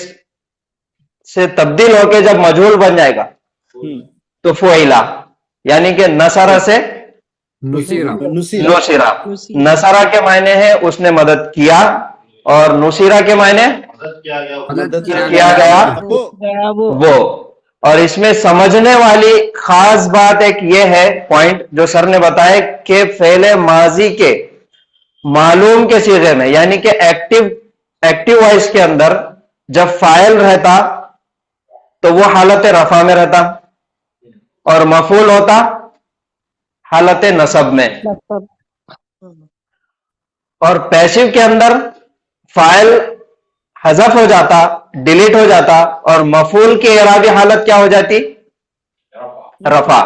से तब्दील होके जब मजहूल बन जाएगा तो फुइला, यानी कि नसरा से नुसीरा। नसरा के मायने है उसने मदद किया, और नुसीरा के मायने
मदद
किया गया वो। और इसमें समझने वाली खास बात एक ये है, पॉइंट जो सर ने बताया कि फेले माजी के मालूम के सीगे में, यानी कि एक्टिव वॉइस के अंदर जब फाइल रहता तो वो हालत रफा में रहता और मफूल होता हालत नसब में। और पैसिव के अंदर फाइल हजफ हो जाता, डिलीट हो जाता और मफूल की एराबी हालत क्या हो जाती? रफा,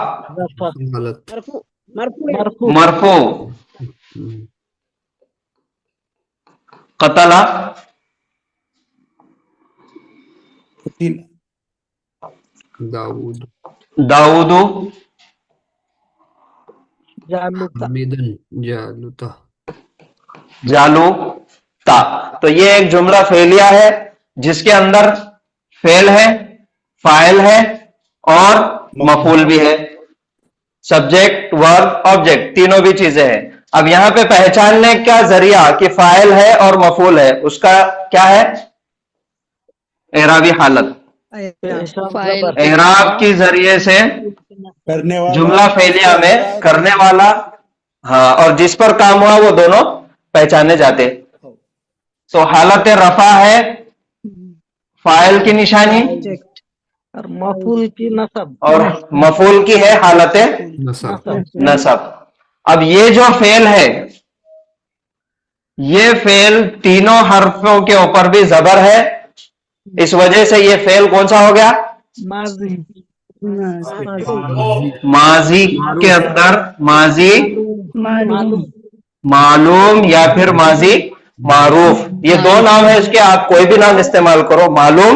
मरफू। कतला दाऊदू जालूता। तो ये एक जुमला फेलिया है जिसके अंदर फेल है, फाइल है और मफूल भी है, सब्जेक्ट वर्ब ऑब्जेक्ट तीनों भी चीजें हैं। अब यहां पे पहचानने का जरिया कि फाइल है और मफूल है, उसका क्या है? एराबी हालत। एराब के जरिए से
करने वाला,
जुमला फेलिया में करने वाला, हाँ, और जिस पर काम हुआ वो दोनों पहचाने जाते। तो हालत रफा है फाइल की निशानी
और मफूल की नसब,
और मफूल की है हालत नसब। अब ये जो फेल है, ये फेल तीनों हर्फों के ऊपर भी जबर है, इस वजह से ये फेल कौन सा हो गया? माजी के अंदर माजी मालूम या फिर माजी मारूफ, ये दो नाम है इसके, आप कोई भी नाम इस्तेमाल करो, मालूम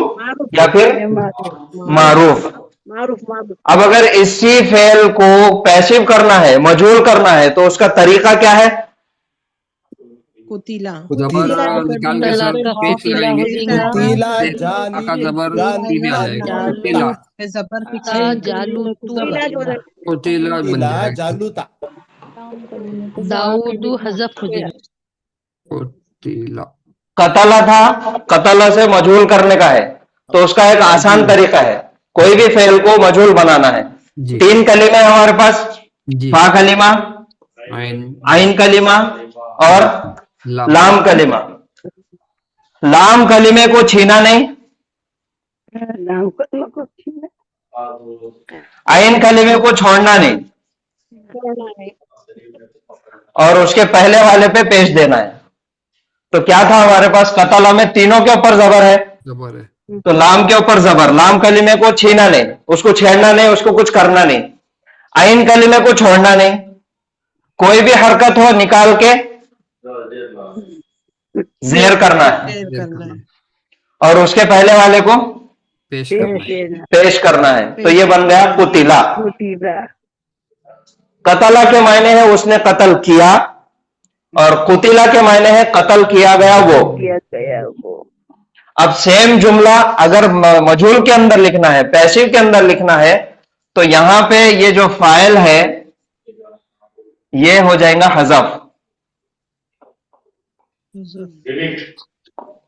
या फिर मारूफ। अब अगर इसी फेल को पैसिव करना है, मजहूल करना है, तो उसका तरीका क्या है?
कुतीला
निकाल के सर पेश लगाएंगे,
कुतीला
आका जबर टी भी आ जाएगा,
जबर
कुतीला बन जाएगा,
जालूता।
दाऊदू हजफ हो जाएगा।
कुतीला
कतला था, कतला से मजहूल करने का है, तो उसका एक आसान तरीका है, कोई भी फेल को मजहूल बनाना है। तीन कलीमे हमारे पास, फा कलीमा, आइन कलीमा और लाम कलीमा। लाम कलीमे को छीना नहीं, आइन कलीमे को छोड़ना नहीं और उसके पहले वाले पे पेश देना है। तो क्या था हमारे पास? कतला में तीनों के ऊपर जबर है, तो लाम के ऊपर जबर, लाम कलीमे को छीना नहीं, उसको छेड़ना नहीं, उसको कुछ करना नहीं। आइन कलीमे को छोड़ना नहीं, कोई भी हरकत हो निकाल के जेर करना है और उसके पहले वाले को पेश करना है। तो ये बन गया कुतीला। कतला के मायने है उसने कत्ल किया और कुतीला के मायने है कत्ल किया गया वो। अब सेम जुमला अगर मजहूल के अंदर लिखना है, पैसिव के अंदर लिखना है, तो यहां पे ये जो फाइल है ये हो जाएगा हजफ।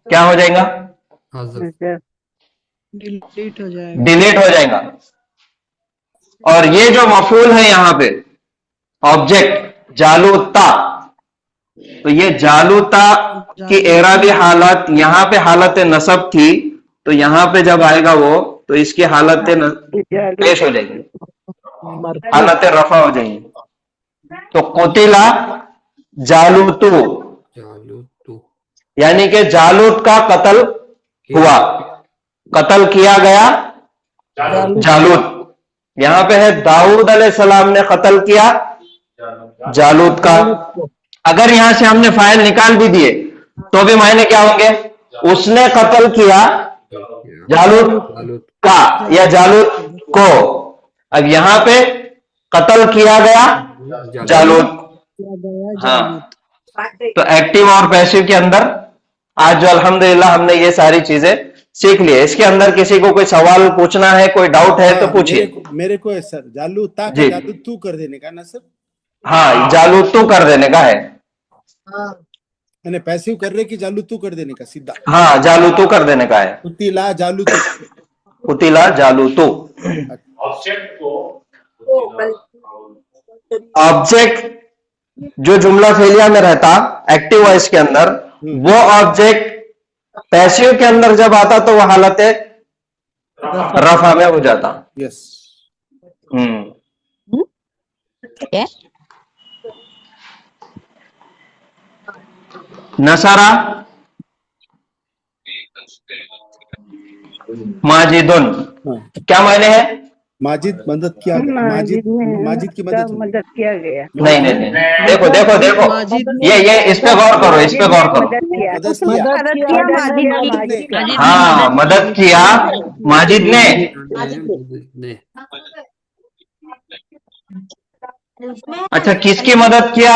क्या हो जाएगा? डिलीट हो जाएगा। और ये जो मफूल है यहां पे ऑब्जेक्ट जालूता, तो ये जालूता की एराबी हालत यहां पे हालत नसब थी, तो यहां पे जब आएगा वो, तो इसकी हालत पेश हो जाएगी, हालत रफा हो जाएगी। तो कुतिला जालूतू, यानी कि जालूत का कत्ल हुआ, कत्ल किया गया जालूत। यहां पे है दाऊद अलैहिस्सलाम ने कत्ल किया जालूत का। अगर यहां से हमने फाइल निकाल भी दिए तो भी मायने क्या होंगे? उसने कत्ल किया जालूत का या जालूत को। अब यहां पे कत्ल किया गया जालूत। हाँ, तो एक्टिव और पैसिव के अंदर आज जो अल्हम्दुलिल्लाह हमने ये सारी चीजें सीख ली है। इसके अंदर किसी को कोई सवाल पूछना है, कोई डाउट है तो पूछिए।
मेरे को है सर, जालूता का जालूतू कर देने का ना सर? हाँ,
जालूतू कर देने का है।
मैंने पैसिव कर रहे कि जालूतू कर देने का सीधा?
हाँ, जालूतू कर देने का है।
कुतीला जालूतू,
कुतीला जालूतू।
ऑब्जेक्ट को
ऑब्जेक्ट जो जुमला फेलिया में रहता एक्टिव वॉइस के अंदर, वो ऑब्जेक्ट पैसिव के अंदर जब आता तो वो हालत रफा में हो जाता।
यस।
नसारा माजिदुन, क्या मायने हैं?
माजिद मदद किया, माजिद की मदद
किया गया।
नहीं नहीं नहीं, देखो देखो देखो, ये इस पे गौर करो, इस पे गौर करो। हाँ, मदद किया माजिद ने। अच्छा, किसकी मदद किया?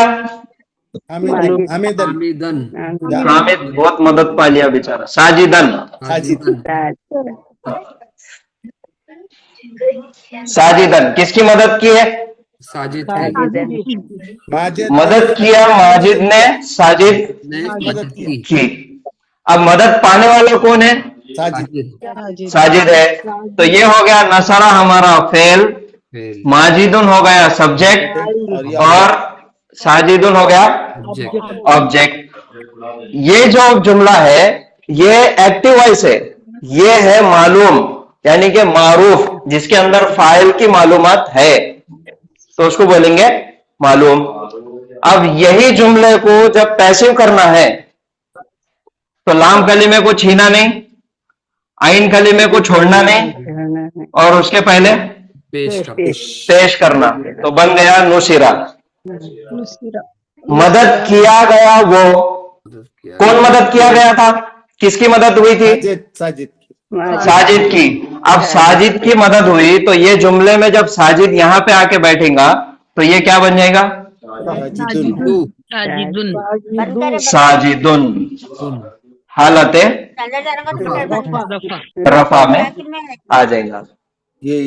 हामिदन।
हामिद बहुत मदद पा लिया बेचारा। साजिदन, साजिदन किसकी मदद की है?
साजिद
मदद किया माजिद ने, साजिद
ने मदद
की। अब मदद पाने वाला कौन है? साजिद है। तो ये हो गया नसरा हमारा फेल, माजिदुन हो गया सब्जेक्ट और साजिदुन हो गया ऑब्जेक्ट। ये जो जुमला है ये एक्टिव वॉइस है, ये है मालूम यानी कि मारूफ, जिसके अंदर फाइल की मालूमात है तो उसको बोलेंगे मालूम। अब यही जुमले को जब पैसिव करना है तो लाम कलीमे को छीना नहीं, आइन कलीमे को छोड़ना नहीं और उसके पहले पेश करना, तो बन गया नुसिरा। मदद किया गया, वो कौन मदद किया गया था? किसकी मदद हुई थी? साजिद की। अब साजिद की मदद हुई तो ये जुमले में जब साजिद यहाँ पे आके बैठेगा तो ये क्या बन जाएगा? साजिदुन, हालत रफा में आ जाएगा।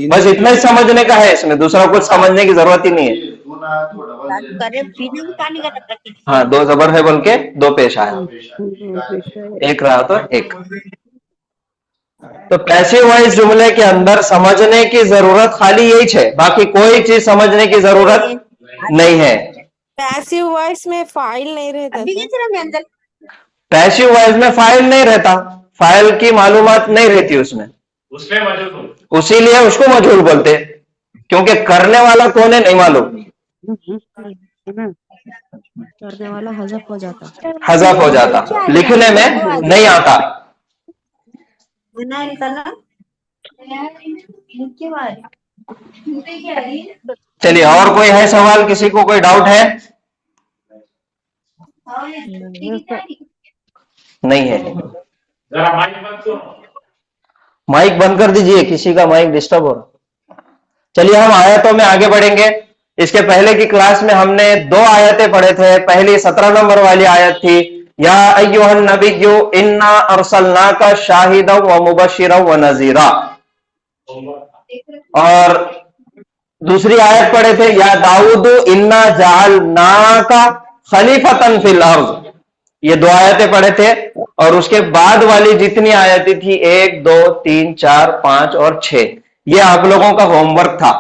बस इतना ही समझने का है, इसमें दूसरा कुछ समझने की जरूरत ही नहीं है। हाँ, दो जबर है बोल के दो पेश आया, एक रहा तो एक। तो पैसिव वॉइस जुमले के अंदर समझने की जरूरत खाली यही है, बाकी कोई चीज समझने की जरूरत नहीं है।
पैसिव वॉइस में फाइल नहीं रहता।
पैसिव वॉइस में फाइल नहीं रहता, फाइल की मालूमात नहीं रहती उसमें, उसीलिए उसको मजहूल बोलते, क्योंकि करने वाला कौन है नहीं मालूम।
करने वाला हज़फ हो जाता,
हज़फ हो जाता, लिखने में नहीं आता। चलिए, और कोई है सवाल? किसी को कोई डाउट है? नहीं है। माइक बंद कर दीजिए, किसी का माइक डिस्टर्ब हो रहा। चलिए हम आयतों में आगे बढ़ेंगे। इसके पहले की क्लास में हमने दो आयतें पढ़े थे। पहली 17 नंबर वाली आयत थी, या अय्युहन नबिय्यु इन्ना अरसलनाका शाहिदन व मुबश्शिरन व नज़ीरा, और दूसरी आयत पढ़े थे, या दाऊद इन्ना जअलनाका खलीफतन फिल अर्ज़। ये दो आयतें पढ़े थे। और उसके बाद वाली जितनी आयतें थी 1, 2, 3, 4, 5 और 6, ये आप लोगों का होमवर्क था।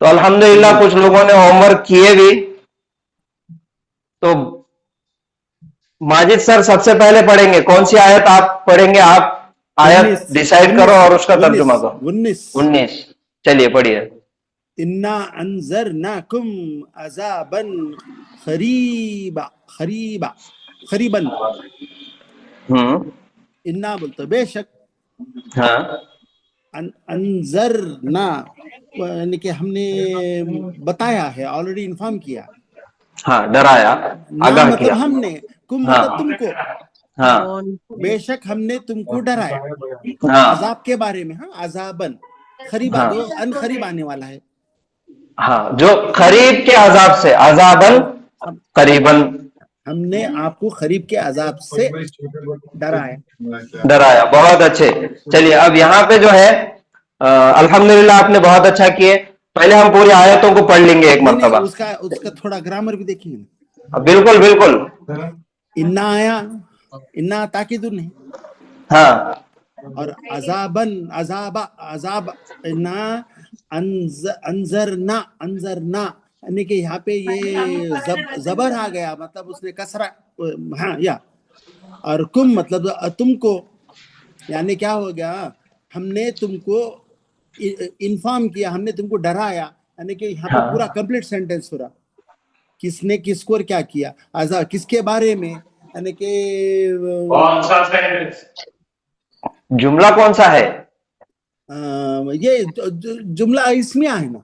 तो अल्हम्दुलिल्लाह कुछ लोगों ने होमवर्क किए भी। तो माजिद सर सबसे पहले पढ़ेंगे, कौन सी आयत आप पढ़ेंगे? आप आयत डिसाइड करो और उसका तर्जुमा करो। 19। चलिए पढ़िए।
इन्ना अंज़रनाकुम अज़ाबन खरीबन। इन्ना बोलते बेशक,
हाँ,
अंज़रना यानी कि हमने बताया है, ऑलरेडी इन्फॉर्म किया।
हाँ, डराया, आगाह
मतलब
किया।
हमने, कुम
हाँ,
मतलब तुमको।
हाँ,
बेशक हमने तुमको डराया,
हाँ,
अजाब के बारे में। हाँ, अजाबन खरीबा,
हाँ,
जो अनखरीब आने वाला है।
हाँ, जो करीब के अजाब से, अजाबन करीबन, हमने
आपको करीब के अजाब से
डराया। बहुत अच्छे। चलिए अब यहाँ पे जो है अल्हम्दुलिल्लाह आपने बहुत अच्छा किए। पहले हम पूरी आयतों को पढ़ लेंगे एक मरतबा।
उसका थोड़ा ग्रामर भी देखेंगे।
बिल्कुल बिल्कुल।
इन्ना आया, इन्ना ताकीदुन नहीं।
हाँ,
और अजाबन अजाबा अजाब ना अंजरना अंजरना, यानी कि यहाँ पे ये जबर आ गया, मतलब उसने कसरा, हाँ या, और कुम मतलब तुमको, यानी क्या हो गया, हमने तुमको इन्फॉर्म किया, हमने तुमको डराया, यानी कि यहाँ पे पूरा कंप्लीट सेंटेंस पूरा, किसने किसको और क्या किया, आजा किसके बारे में, यानी कि
कौन सा है
जुमला कौन सा है?
ये जुमला इस्मिया है ना,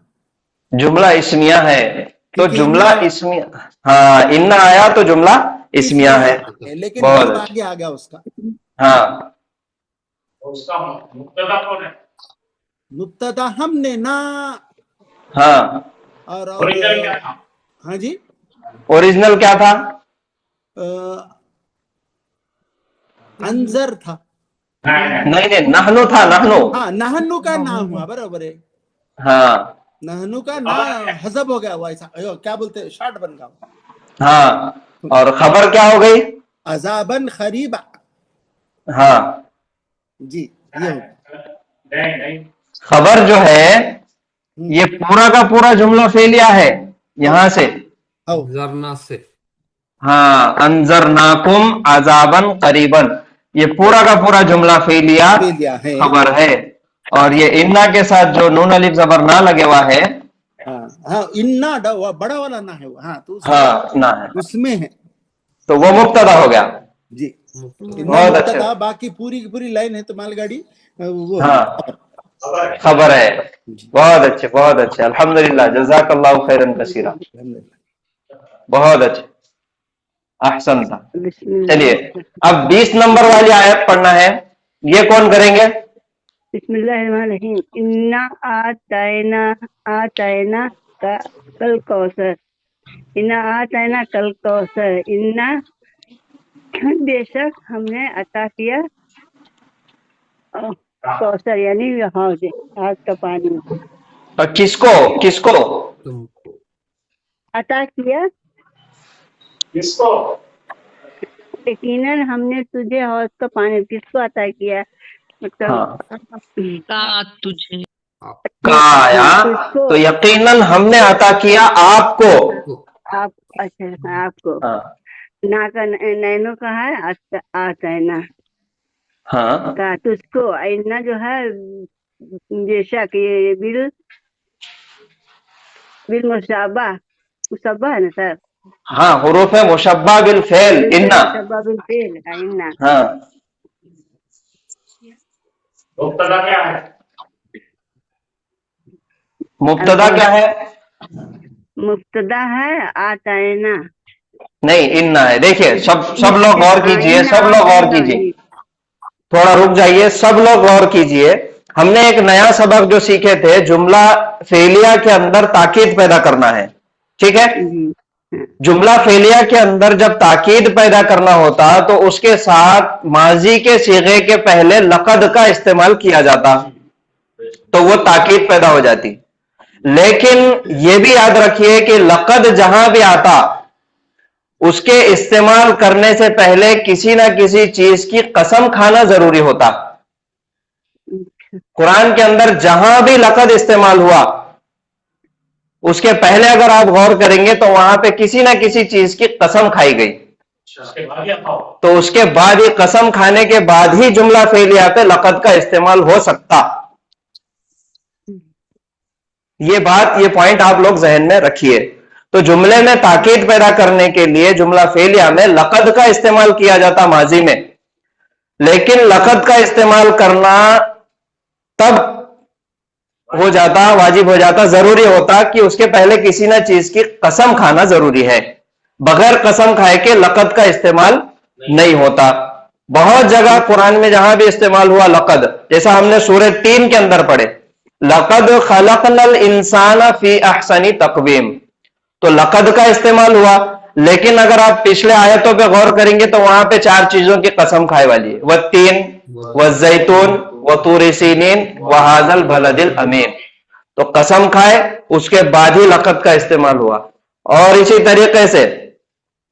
जुमला इस्मिया है, तो जुमला इस्मिया, हाँ इन्ना आया तो जुमला इस्मिया है,
लेकिन
बहुत
आगे आ गया उसका।
हाँ
उसका मुब्तदा कौन है?
मुब्तदा हमने ना,
हाँ
और
ओरिजिनल क्या था?
हाँ जी,
ओरिजिनल क्या था?
अंजर था,
नहीं नहीं, नहनु था, नहनु।
हाँ नहनु का नाम हुआ, बराबर है,
हाँ
नहनु का ना हजब हो गया हुआ, ऐसा क्या बोलते हैं, शार्ट बन गया।
हाँ, और खबर क्या हो गई?
अजाबन खरीबा।
हाँ
जी, ये हो गया।
खबर जो है ये पूरा का पूरा जुमला फेलिया है यहाँ से,
जरना से,
हाँ अंजरनाकुम अजाबन करीबन, ये पूरा का पूरा जुमला फेलिया
है,
खबर है। और ये इन्ना के साथ जो नून अलिफ जबर ना लगे हुआ है,
हाँ इन्ना बड़ा वाला ना है, हाँ तो
हाँ ना है,
उसमें है,
तो वो मुब्तदा हो गया
जी,
बहुत अच्छा।
बाकी पूरी की पूरी लाइन है तो मालगाड़ी वो
हाँ खबर है, बहुत अच्छे बहुत अच्छे, अल्हम्दुलिल्लाह, जज़ाकल्लाहु खैरन कसीरा, बहुत अच्छे, अहसन था। चलिए अब 20 नंबर वाली आयत पढ़ना है, ये कौन करेंगे?
बिस्मिल्लाहिर्रहमानिर्रहीम। इन्ना आतैना का कल कौसर, इन्ना आतैना कल कौसर, इन्ना बेशक हमने अता किया कौसर, यानी हौज, आग का पानी।
और किसको किसको
अता किया?
किसको?
यकीनन हमने तुझे हौज का पानी, किसको अता किया? मतलब
तुझे
आया, तो यकीनन हमने अता किया आपको,
आप, अच्छा आपको।
हाँ
ना का नैनो का है, आतैना
हाँ
का तुझको, इन्ना जो है बेशक, ये बिल मुशब्बा है ना सर?
हाँ, हुरूफ मुशब्बा बिल फेल, इन्ना,
मुशब्बा बिल फेल, इन्ना।
हाँ
मुब्तदा क्या है?
मुब्तदा क्या है?
मुब्तदा है आतैना,
नहीं इन्ना है। देखिए सब लोग गौर कीजिए, सब लोग गौर कीजिए, थोड़ा रुक जाइए, सब लोग गौर कीजिए। हमने एक नया सबक जो सीखे थे, जुमला फेलिया के अंदर ताकीद पैदा करना है, ठीक है? जुमला फेलिया के अंदर जब ताकीद पैदा करना होता तो उसके साथ माजी के सीगे के पहले लक़द का इस्तेमाल किया जाता, तो वो ताकीद पैदा हो जाती। लेकिन ये भी याद रखिए कि लक़द जहां भी आता उसके इस्तेमाल करने से पहले किसी ना किसी चीज की कसम खाना जरूरी होता। कुरान के अंदर जहां भी लक़द इस्तेमाल हुआ उसके पहले अगर आप गौर करेंगे तो वहां पे किसी ना किसी चीज की कसम खाई गई, तो उसके बाद ही कसम खाने के बाद ही जुमला फेलिया पे लक़द का इस्तेमाल हो सकता। ये पॉइंट आप लोग जहन में रखिए। तो जुमले में ताकीद पैदा करने के लिए जुमला फेलिया में लक़द का इस्तेमाल किया जाता माजी में, लेकिन लक़द का इस्तेमाल करना तब हो जाता, वाजिब हो जाता, जरूरी होता कि उसके पहले किसी ना चीज की कसम खाना जरूरी है। बगैर कसम खाए के लक़द का इस्तेमाल नहीं होता। बहुत जगह कुरान में जहां भी इस्तेमाल हुआ लक़द, जैसा हमने सूरह 3 के अंदर पढ़े, लक़द खलक़नल इंसाना फी अहसनी तक़वीम, तो लक़द का इस्तेमाल हुआ। लेकिन अगर आप पिछले आयतों पे गौर करेंगे तो वहां पे 4 चीजों की कसम खाए वाली है, वत्तीन वज़्ज़ैतून वतूर सीनीन वहाज़ल बलदिल अमीन, तो कसम खाए उसके बाद ही लक़द का इस्तेमाल हुआ। और इसी तरीके से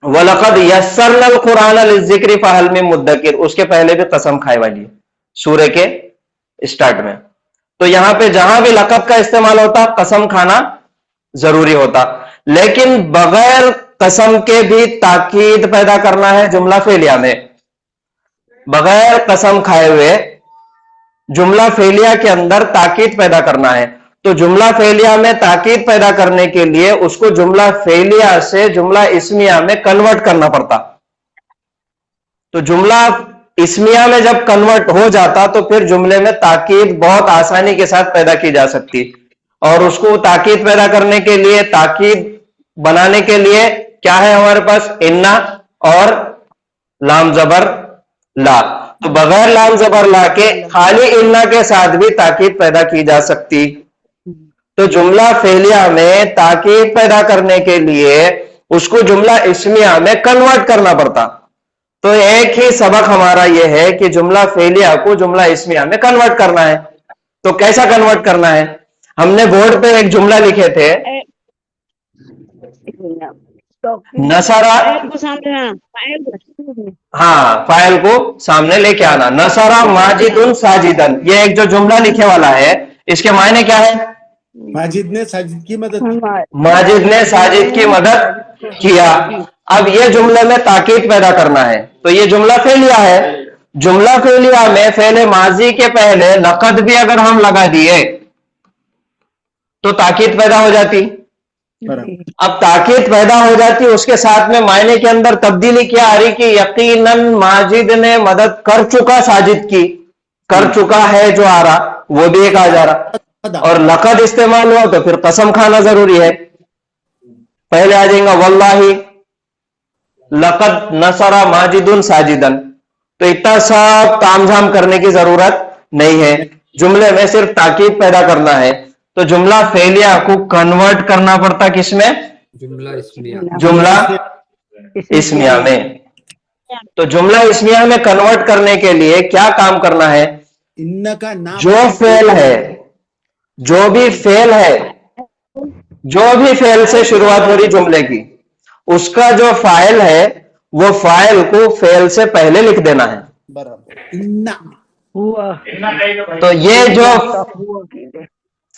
वलक़द यस्सरनल कुरान लिज़्ज़िक्रि फ़हल मिन मुद्दकिर, उसके पहले भी कसम खाए वाली है। सूर्य के स्टार्ट में। तो यहां पे जहां भी लकब का इस्तेमाल होता कसम खाना जरूरी होता, लेकिन बगैर कसम के भी ताकीद पैदा करना है जुमला फेलिया में। बगैर कसम खाए हुए जुमला फेलिया के अंदर ताकीद पैदा करना है। तो जुमला फेलिया में ताकीद पैदा करने के लिए उसको जुमला फेलिया से जुमला इस्मिया में कन्वर्ट करना पड़ता। तो जुमला इस्मिया में जब कन्वर्ट हो जाता तो फिर जुमले में ताकीद बहुत आसानी के साथ पैदा की जा सकती। और उसको ताकीद पैदा करने के लिए, ताकीद बनाने के लिए क्या है हमारे पास? इन्ना और लाम जबर ला। तो बगैर लाम जबर ला के खाली इन्ना के साथ भी ताकीद पैदा की जा सकती। तो जुमला फेलिया में ताकीद पैदा करने के लिए उसको जुमला इस्मिया में कन्वर्ट करना पड़ता। तो एक ही सबक हमारा यह है कि जुमला फेलिया को जुमला इस्मिया में कन्वर्ट करना है। तो कैसा कन्वर्ट करना है? हमने बोर्ड पे एक जुमला लिखे थे, नसरा, हाँ फाइल को सामने लेके आना, नसरा माजिदुन साजिदन। ये एक जो जुमला लिखे वाला है इसके मायने क्या है?
माजिद ने साजिद की मदद की।
माजिद ने साजिद की मदद किया। अब ये जुमले में ताकीद पैदा करना है। तो ये जुमला फेलिया है। जुमला फेलिया में फेले माजी के पहले लकद भी अगर हम लगा दिए तो ताकीद पैदा हो जाती। अब ताकीद पैदा हो जाती, उसके साथ में मायने के अंदर तब्दीली क्या आ रही कि यकीनन माजिद ने मदद कर चुका साजिद की, कर चुका है जो आ रहा वो भी एक आ जा रहा। और लकद इस्तेमाल हुआ तो फिर कसम खाना जरूरी है। पहले आ जाएगा वल्लाही लकद नसरा माजिदुन साजिदन। तो इतना सब तामझाम करने की जरूरत नहीं है, जुमले में सिर्फ ताकीद पैदा करना है। तो जुमला फेलिया को कन्वर्ट करना पड़ता किसमें?
जुमला इस्मिया।
जुमला इस्मिया में। तो जुमला इस्मिया में कन्वर्ट करने के लिए क्या काम करना है?
इन्ना का नाम
जो फेल है, जो भी फेल है, जो भी फेल से शुरुआत हो रही जुमले की, उसका जो फाइल है वो फाइल को फेल से पहले लिख देना है।
बराबर। इन्ना
तो ये जो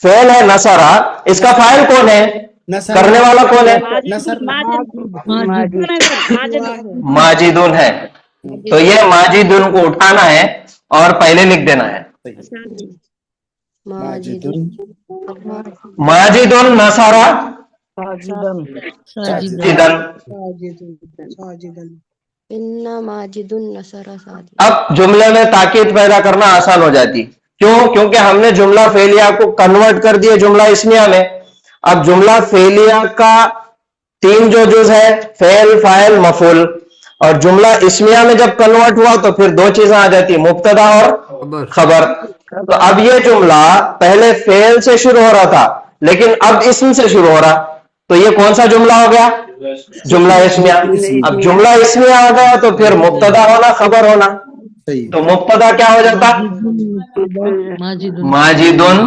फेल है नसरा, इसका फाइल कौन है? करने वाला कौन है? माजिदुन है। तो ये माजिदुन को उठाना है और पहले लिख देना है। माजिदुन नसरा साजिदन।
इन्ना माजिदुन नसरा साजिदन।
अब जुमले में ताकीद पैदा करना आसान हो जाती। क्यों? क्योंकि हमने जुमला फेलिया को कन्वर्ट कर दिया जुमला इस्मिया में। अब जुमला फेलिया का तीन जो जुज है, फेल, फाइल, मफूल। और जुमला इस्मिया में जब कन्वर्ट हुआ तो फिर दो चीजें आ जाती, मुब्तदा और खबर। तो अब ये जुमला पहले फेल से शुरू हो रहा था लेकिन अब इस्म से शुरू हो रहा। तो ये कौन सा जुमला हो गया? जुमला इस्मिया। अब जुमला इस्मिया आ गया तो फिर मुब्तदा होना, खबर होना। तो मुब्तदा क्या हो जाता? माजिदुन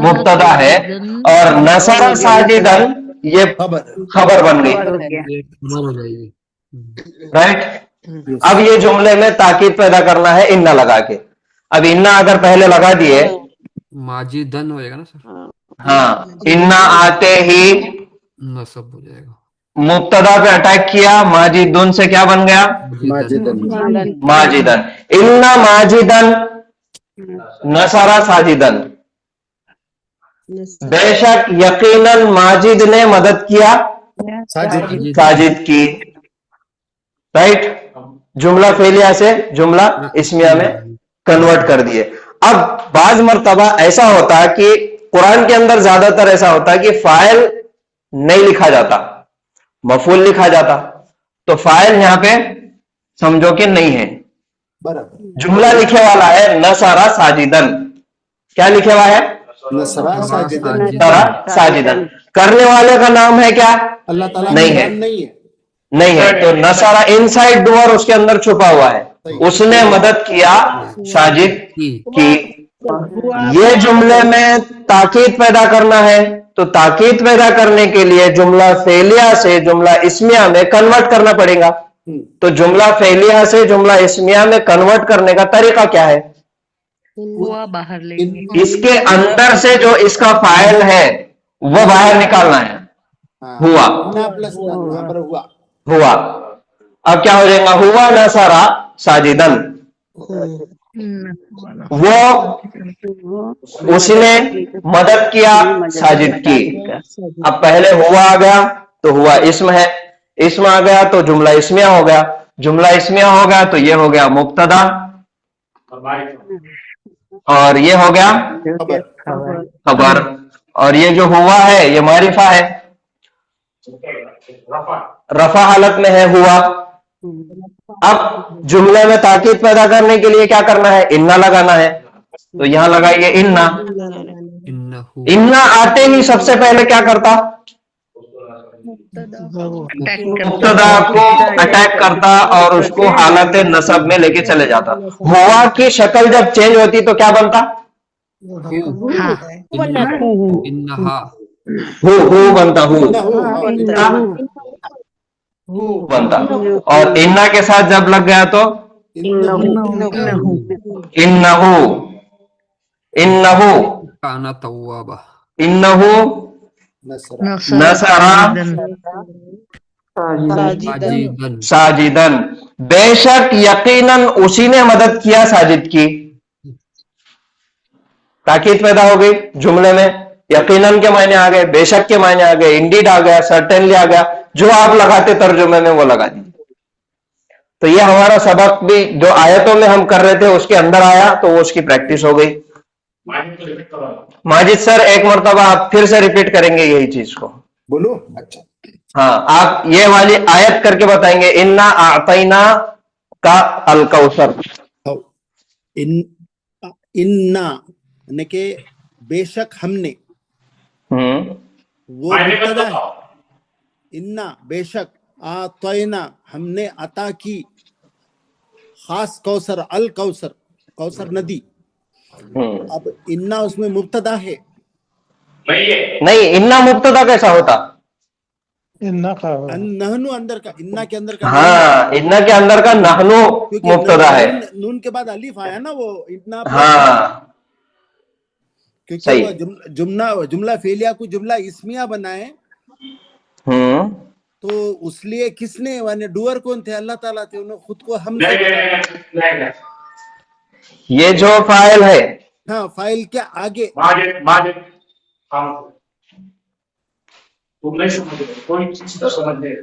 मुब्तदा है और नसरा साजिदन ये खबर बन गई। राइट। अब ये जुमले में ताकीद पैदा करना है इन्ना लगा के। अब इन्ना अगर पहले लगा दिए
माजिदन हो जाएगा ना सर?
हाँ, इन्ना आते ही
नसब हो जाएगा।
मुब्तदा पे अटैक किया, माजिदुन से क्या बन गया? माजिदन। इन्ना माजिदन नसरा साजिदन। बेशक यकीनन माजिद ने मदद किया साजिद की। राइट। जुमला फेलिया से जुमला इस्मिया में कन्वर्ट कर दिए। अब बाज मर्तबा ऐसा होता है कि कुरान के अंदर ज्यादातर ऐसा होता है कि फाइल नहीं लिखा जाता, मफूल लिखा जाता। तो फाइल यहां पे समझो कि नहीं है, जुमला लिखे वाला है नसरा साजिदन। क्या लिखे हुआ है? नसरा साजिदन। करने वाले का नाम है क्या? अल्लाह ताला नहीं है, नहीं है। तो नसरा इनसाइड डोर उसके अंदर छुपा हुआ है, उसने मदद किया साजिद की। ये जुमले में ताकीद पैदा करना है। तो ताकीद पैदा करने के लिए जुमला फेलिया से जुमला इस्मिया में कन्वर्ट करना पड़ेगा। तो जुमला फेलिया से जुमला इस्मिया में कन्वर्ट करने का तरीका क्या है?
हुआ बाहर लेंगे।
इसके अंदर से जो इसका फाइल है वो बाहर निकालना है। हुआ
इन्ना प्लस वहां पर हुआ।
हुआ। अब क्या हो जाएगा? हुआ नसरा साजिदन। वो उसने मदद किया साजिद की। अब पहले हुआ आ गया तो हुआ इस्म है, इस्म आ गया तो जुमला इस्मिया हो गया, जुमला इस्मिया हो गया तो ये हो गया मुब्तदा और ये हो गया खबर, और ये जो हुआ है ये मारिफा है, रफा हालत में है हुआ। अब जुमले में ताकीद पैदा करने के लिए क्या करना है? इन्ना लगाना है, तो यहां लगाइए इन्ना। इन्ना आते ही सबसे पहले क्या करता? मुब्तदा को अटैक करता और उसको हालत नसब में लेके चले जाता। हुआ की शक्ल जब चेंज होती तो क्या बनता? हु बनता, हु बनता। और इन्ना के साथ जब लग गया तो इन्नहु, इन्नहु
काना तव्वाबा,
इन्नहु नसरा
साजिदन।
साजिदन। बेशक यकीनन उसी ने मदद किया साजिद की। ताकीद पैदा हो गई जुमले में, यकीनन के मायने आ गए, बेशक के मायने आ गए, इंडीड आ गया, सर्टेनली आ गया, जो आप लगाते तर्जुमे में वो लगा दीजिए। तो ये हमारा सबक भी जो आयतों में हम कर रहे थे उसके अंदर आया तो वो उसकी प्रैक्टिस हो गई। माजिद सर एक मरतबा आप फिर से रिपीट करेंगे यही चीज को?
बोलो। अच्छा
हाँ, आप ये वाली आयत करके बताएंगे, इन्ना आतैना का अल कौसर।
इन्ना यानी कि बेशक हमने, वो मुब्तदा है। इन्ना बेशक, आतैना हमने अता की, खास कौसर, अल कौसर, कौसर नदी। अब इन्ना उसमें मुब्तदा है।
नहीं, इन्ना मुब्तदा कैसा होता?
इन्ना का
नहनु अंदर का, इन्ना के अंदर का।
हाँ, इन्ना के अंदर का नहनु मुब्तदा है।
नून के बाद अलिफ आया ना, वो इन्ना।
हाँ
क्योंकि वो जुमला फेलिया को जुमला इस्मिया बनाए, तो उसलिए किसने, माने डूअर कौन थे? अल्लाह ताला थे। उन्होंने खुद को हम से
ये जो फाइल है,
हाँ फाइल के आगे
तुम नहीं समझ रहे, कोई चीज तो समझ नहीं।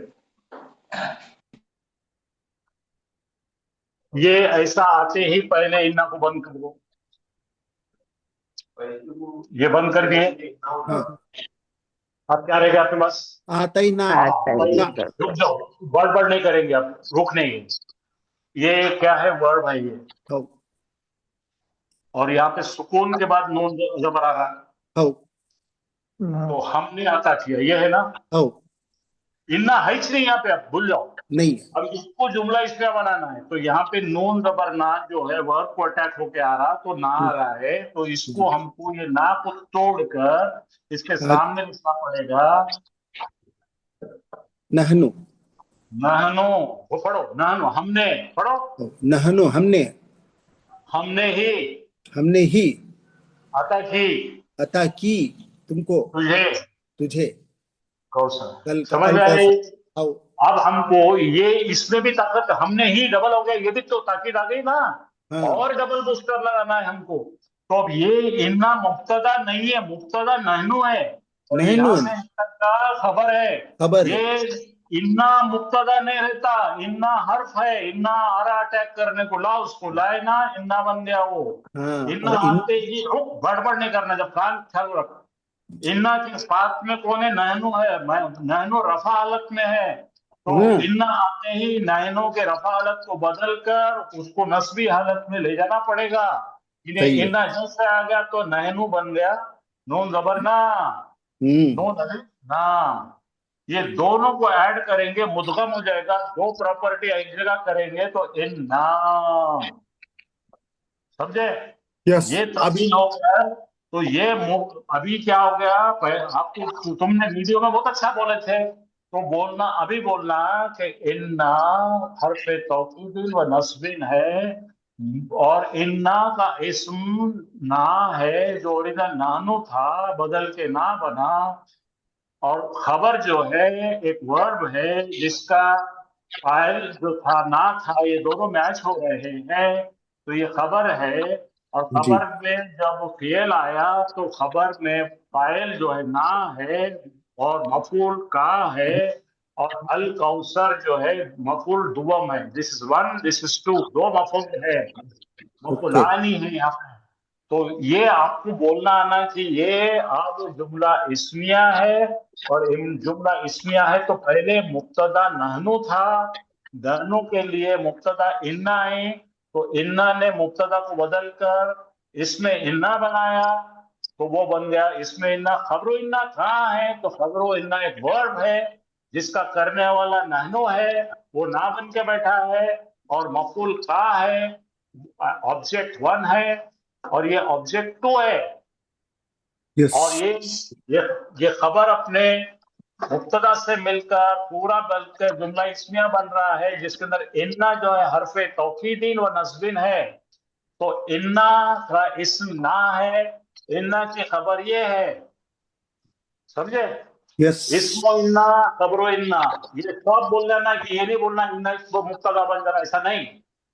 ये ऐसा आते ही पहले इन्ना को बंद कर दो, ये बंद कर दिए। अब क्या रहेगा आपके पास?
आता ही ना।
रुक जाओ, वर्ड नहीं करेंगे, आप रुक नहीं। ये क्या है? वर्ड है ये। और यहाँ पे सुकून के बाद नून जबर आ रहा है, तो हमने आता किया, ये है ना। इन्ना है नहीं यहाँ पे, आप भूल जाओ
नहीं।
अब इसको जुमला इसमें बनाना है, तो यहाँ पे नून जबर ना जो है वर्ब को अटैक होके आ रहा, तो ना आ रहा है, तो इसको हमको ये ना को तोड़कर इसके सामने लिखना पड़ेगा
नहनु।
नहनु, वो पढ़ो, नहनु हमने, पढ़ो
नहनु हमने,
हमने ही
अता की तुमको, तुझे
कौशल। समझ में आ रही? अब हमको ये इसमें भी ताकत, हमने ही डबल हो गया, ये भी तो ताकीद आ गई ना। और डबल बूस्टर लगाना है हमको। तो अब ये इन्ना मुब्तदा नहीं है, मुब्तदा नहनु है, और यहाँ से का खबर है। ये इन्ना मुब्तदा नहीं रहता, इन्ना हर्फ है। इन्ना आ रहा अटैक करने को, ला उसको लाए ना, इन्ना बन गया वो। इन्ना आते ही रुक, गड़बड़ नहीं करना, जब कान ख्याल रख। इन्ना के साथ में कौन है? नहनु है, नहनु रफा हालत में है, तो इन्ना आते ही नहनु के रफा हालत को बदल कर उसको नस्बी हालत में ले जाना पड़ेगा। इन्ना जैसे आ गया तो नहनु बन गया, नून जबर ना, नून ना। ये दोनों को ऐड करेंगे, मुदगम हो जाएगा, दो प्रॉपर्टी एक जगह करेंगे तो इन्ना, समझे? ये तभी हो गया। तो ये अभी क्या हो गया? आपको तुमने वीडियो में बहुत अच्छा बोले थे तो बोलना अभी बोलना कि इन्ना हर्फ तौकीदिन व नस्बिन है, और इन्ना का इस्म ना है, जो ओरिजिनल नानो था बदल के ना बना, और खबर जो है एक वर्ब है जिसका फाइल जो था ना था, ये दोनों मैच हो रहे हैं, तो ये खबर है। और
जी
खबर में जब फेल आया तो खबर में फाइल जो है ना है और मफूल का है, और अल कौसर जो है मफूल दुवम है। This is one, this is two, दो मफूल है,
ओके
मफूलानी है यहाँ पे। तो ये आपको बोलना आना कि ये अब जुमला इस्मिया है, और जुमला इस्मिया है तो पहले मुक्तदा नहनु था, नहनु के लिए मुक्तदा इन्ना है, तो इन्ना ने मुक्तदा को बदल कर इसमें इन्ना बनाया, तो वो बन गया इसमें इन्ना। खबरो इन्ना कहाँ है, तो खबरो इन्ना एक वर्ब है जिसका करने वाला नहनु है, वो ना बन के बैठा है, और मफूल का है, ऑब्जेक्ट वन है, और ये ऑब्जेक्ट टू है।
यस
और ये खबर अपने मुब्तदा से मिलकर पूरा बल्कि जुमला इस्मिया बन रहा है, जिसके अंदर इन्ना जो है हरफे तौकीदीन व नस्बिन है। तो इन्ना का इस्म ना है, इन्ना की खबर ये है, समझे?
यस
इस्मो इन्ना, खबरो इन्ना, ये सब बोल लेना कि ये नहीं बोलना इन्ना इसको मुब्तदा बन जाना, ऐसा नहीं।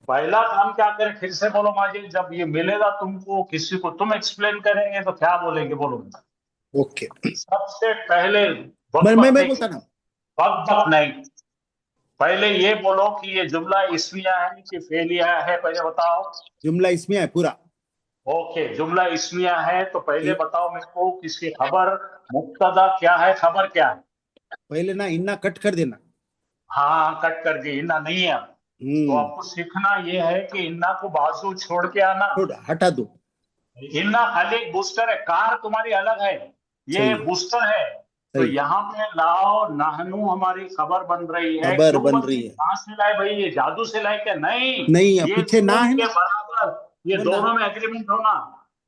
पहला काम क्या करें, फिर से बोलो माजिद, जब ये मिलेगा तुमको किसी को, तुम एक्सप्लेन करेंगे तो क्या बोलेंगे, बोलो।
ओके
सबसे पहले
मैं बोलता ना,
वक्त नहीं, पहले ये बोलो कि ये जुमला इस्मिया है कि फेलिया है, पहले बताओ।
जुमला इस्मिया है पूरा।
ओके, जुमला इस्मिया है, तो पहले बताओ मेरे को किसकी खबर, मुब्तदा क्या है, खबर क्या है।
पहले ना इन्ना कट कर देना।
हाँ, कट कर दी, इन्ना नहीं है। तो आपको सीखना ये है कि इन्ना को बाजू छोड़ के आना,
हटा दो।
इन्ना खाली एक बूस्टर है, कार तुम्हारी अलग है, ये बूस्टर है। तो यहाँ पे लाओ, नहनु हमारी खबर बन रही है,
खबर
क्यों
बन
बन
रही
रही
है?
कहाँ से लाए भाई, ये जादू से लाए क्या? नहीं,
नहीं,
ये
पीछे ना है
के
ना,
बराबर, ये दोनों में एग्रीमेंट होना।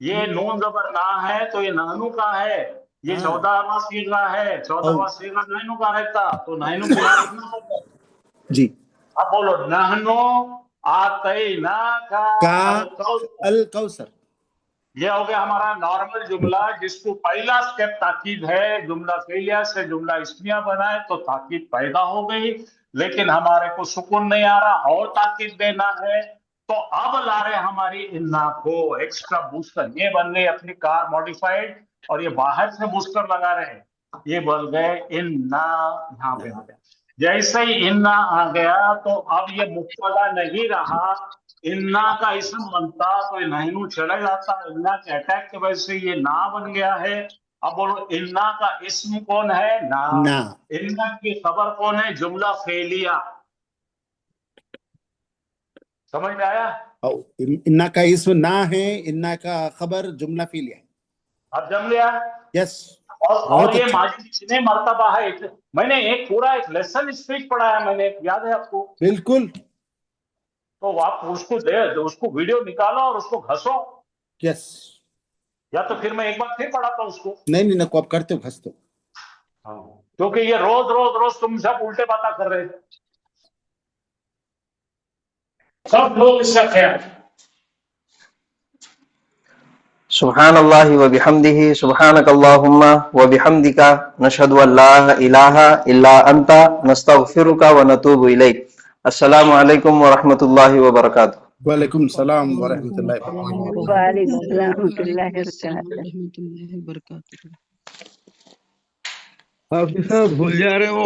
ये नून जबर ना है तो ये नहनु का है, ये 14वां सीगा है, 14वां सीगा नहनु का रहता, तो नहनु को याद रखना पड़ता
जी।
अब बोलो, नहनु आतैना का
अल कौसर,
ये हो गया हमारा नॉर्मल जुमला, जिसको पहला स्टेप ताकीद है। जुमला फेलिया से जुमला इस्मिया बनाए तो ताकीद पैदा हो गई, लेकिन हमारे को सुकून नहीं आ रहा और ताकीद देना है, तो अब ला रहे हमारी इन्ना को एक्स्ट्रा बूस्टर। ये बन गई अपनी कार मॉडिफाइड, और ये बाहर से बूस्टर लगा रहे हैं, ये बन गए इन्ना। यहाँ पे आ गया, जैसे ही इन्ना आ गया तो अब ये मुब्तदा नहीं रहा, इन्ना का इसम बनता तो ये नहनु चला जाता, इन्ना के अटैक की वजह से ये ना बन गया है। अब बोलो, इन्ना का इसम कौन है? ना। इन्ना की खबर कौन है? जुमला फेलिया। समझ में आया?
इन्ना का इसम ना है, इन्ना का खबर जुमला फेलिया है।
अब जम लिया?
यस।
और ये माजिद कितने मर्तबा है, मैंने एक पूरा एक लेसन स्पीच पढ़ाया मैंने, याद है आपको?
बिल्कुल।
तो आप उसको उसको वीडियो निकालो और उसको घसो।
यस।
या तो फिर मैं एक बार फिर पढ़ाता हूँ उसको।
नहीं, आप करते हो, घसते हो।
हाँ, क्योंकि ये रोज तुम सब उल्टे बातें कर रहे थे, सब लोग इसका ख्याल।
सुब्हानल्लाहि व बिहम्दिही, सुब्हानकल्लाहुम्मा व बिहम्दिका, नशहदु अल्ला इलाहा इल्ला अंता, नस्तगफिरुका व नतूबु इलैक। अस्सलामु अलैकुम व रहमतुल्लाहि व बरकातुहू।
वालेकुम सलाम व रहमतुल्लाहि
हाफिज साहब भूल जा रहे हो।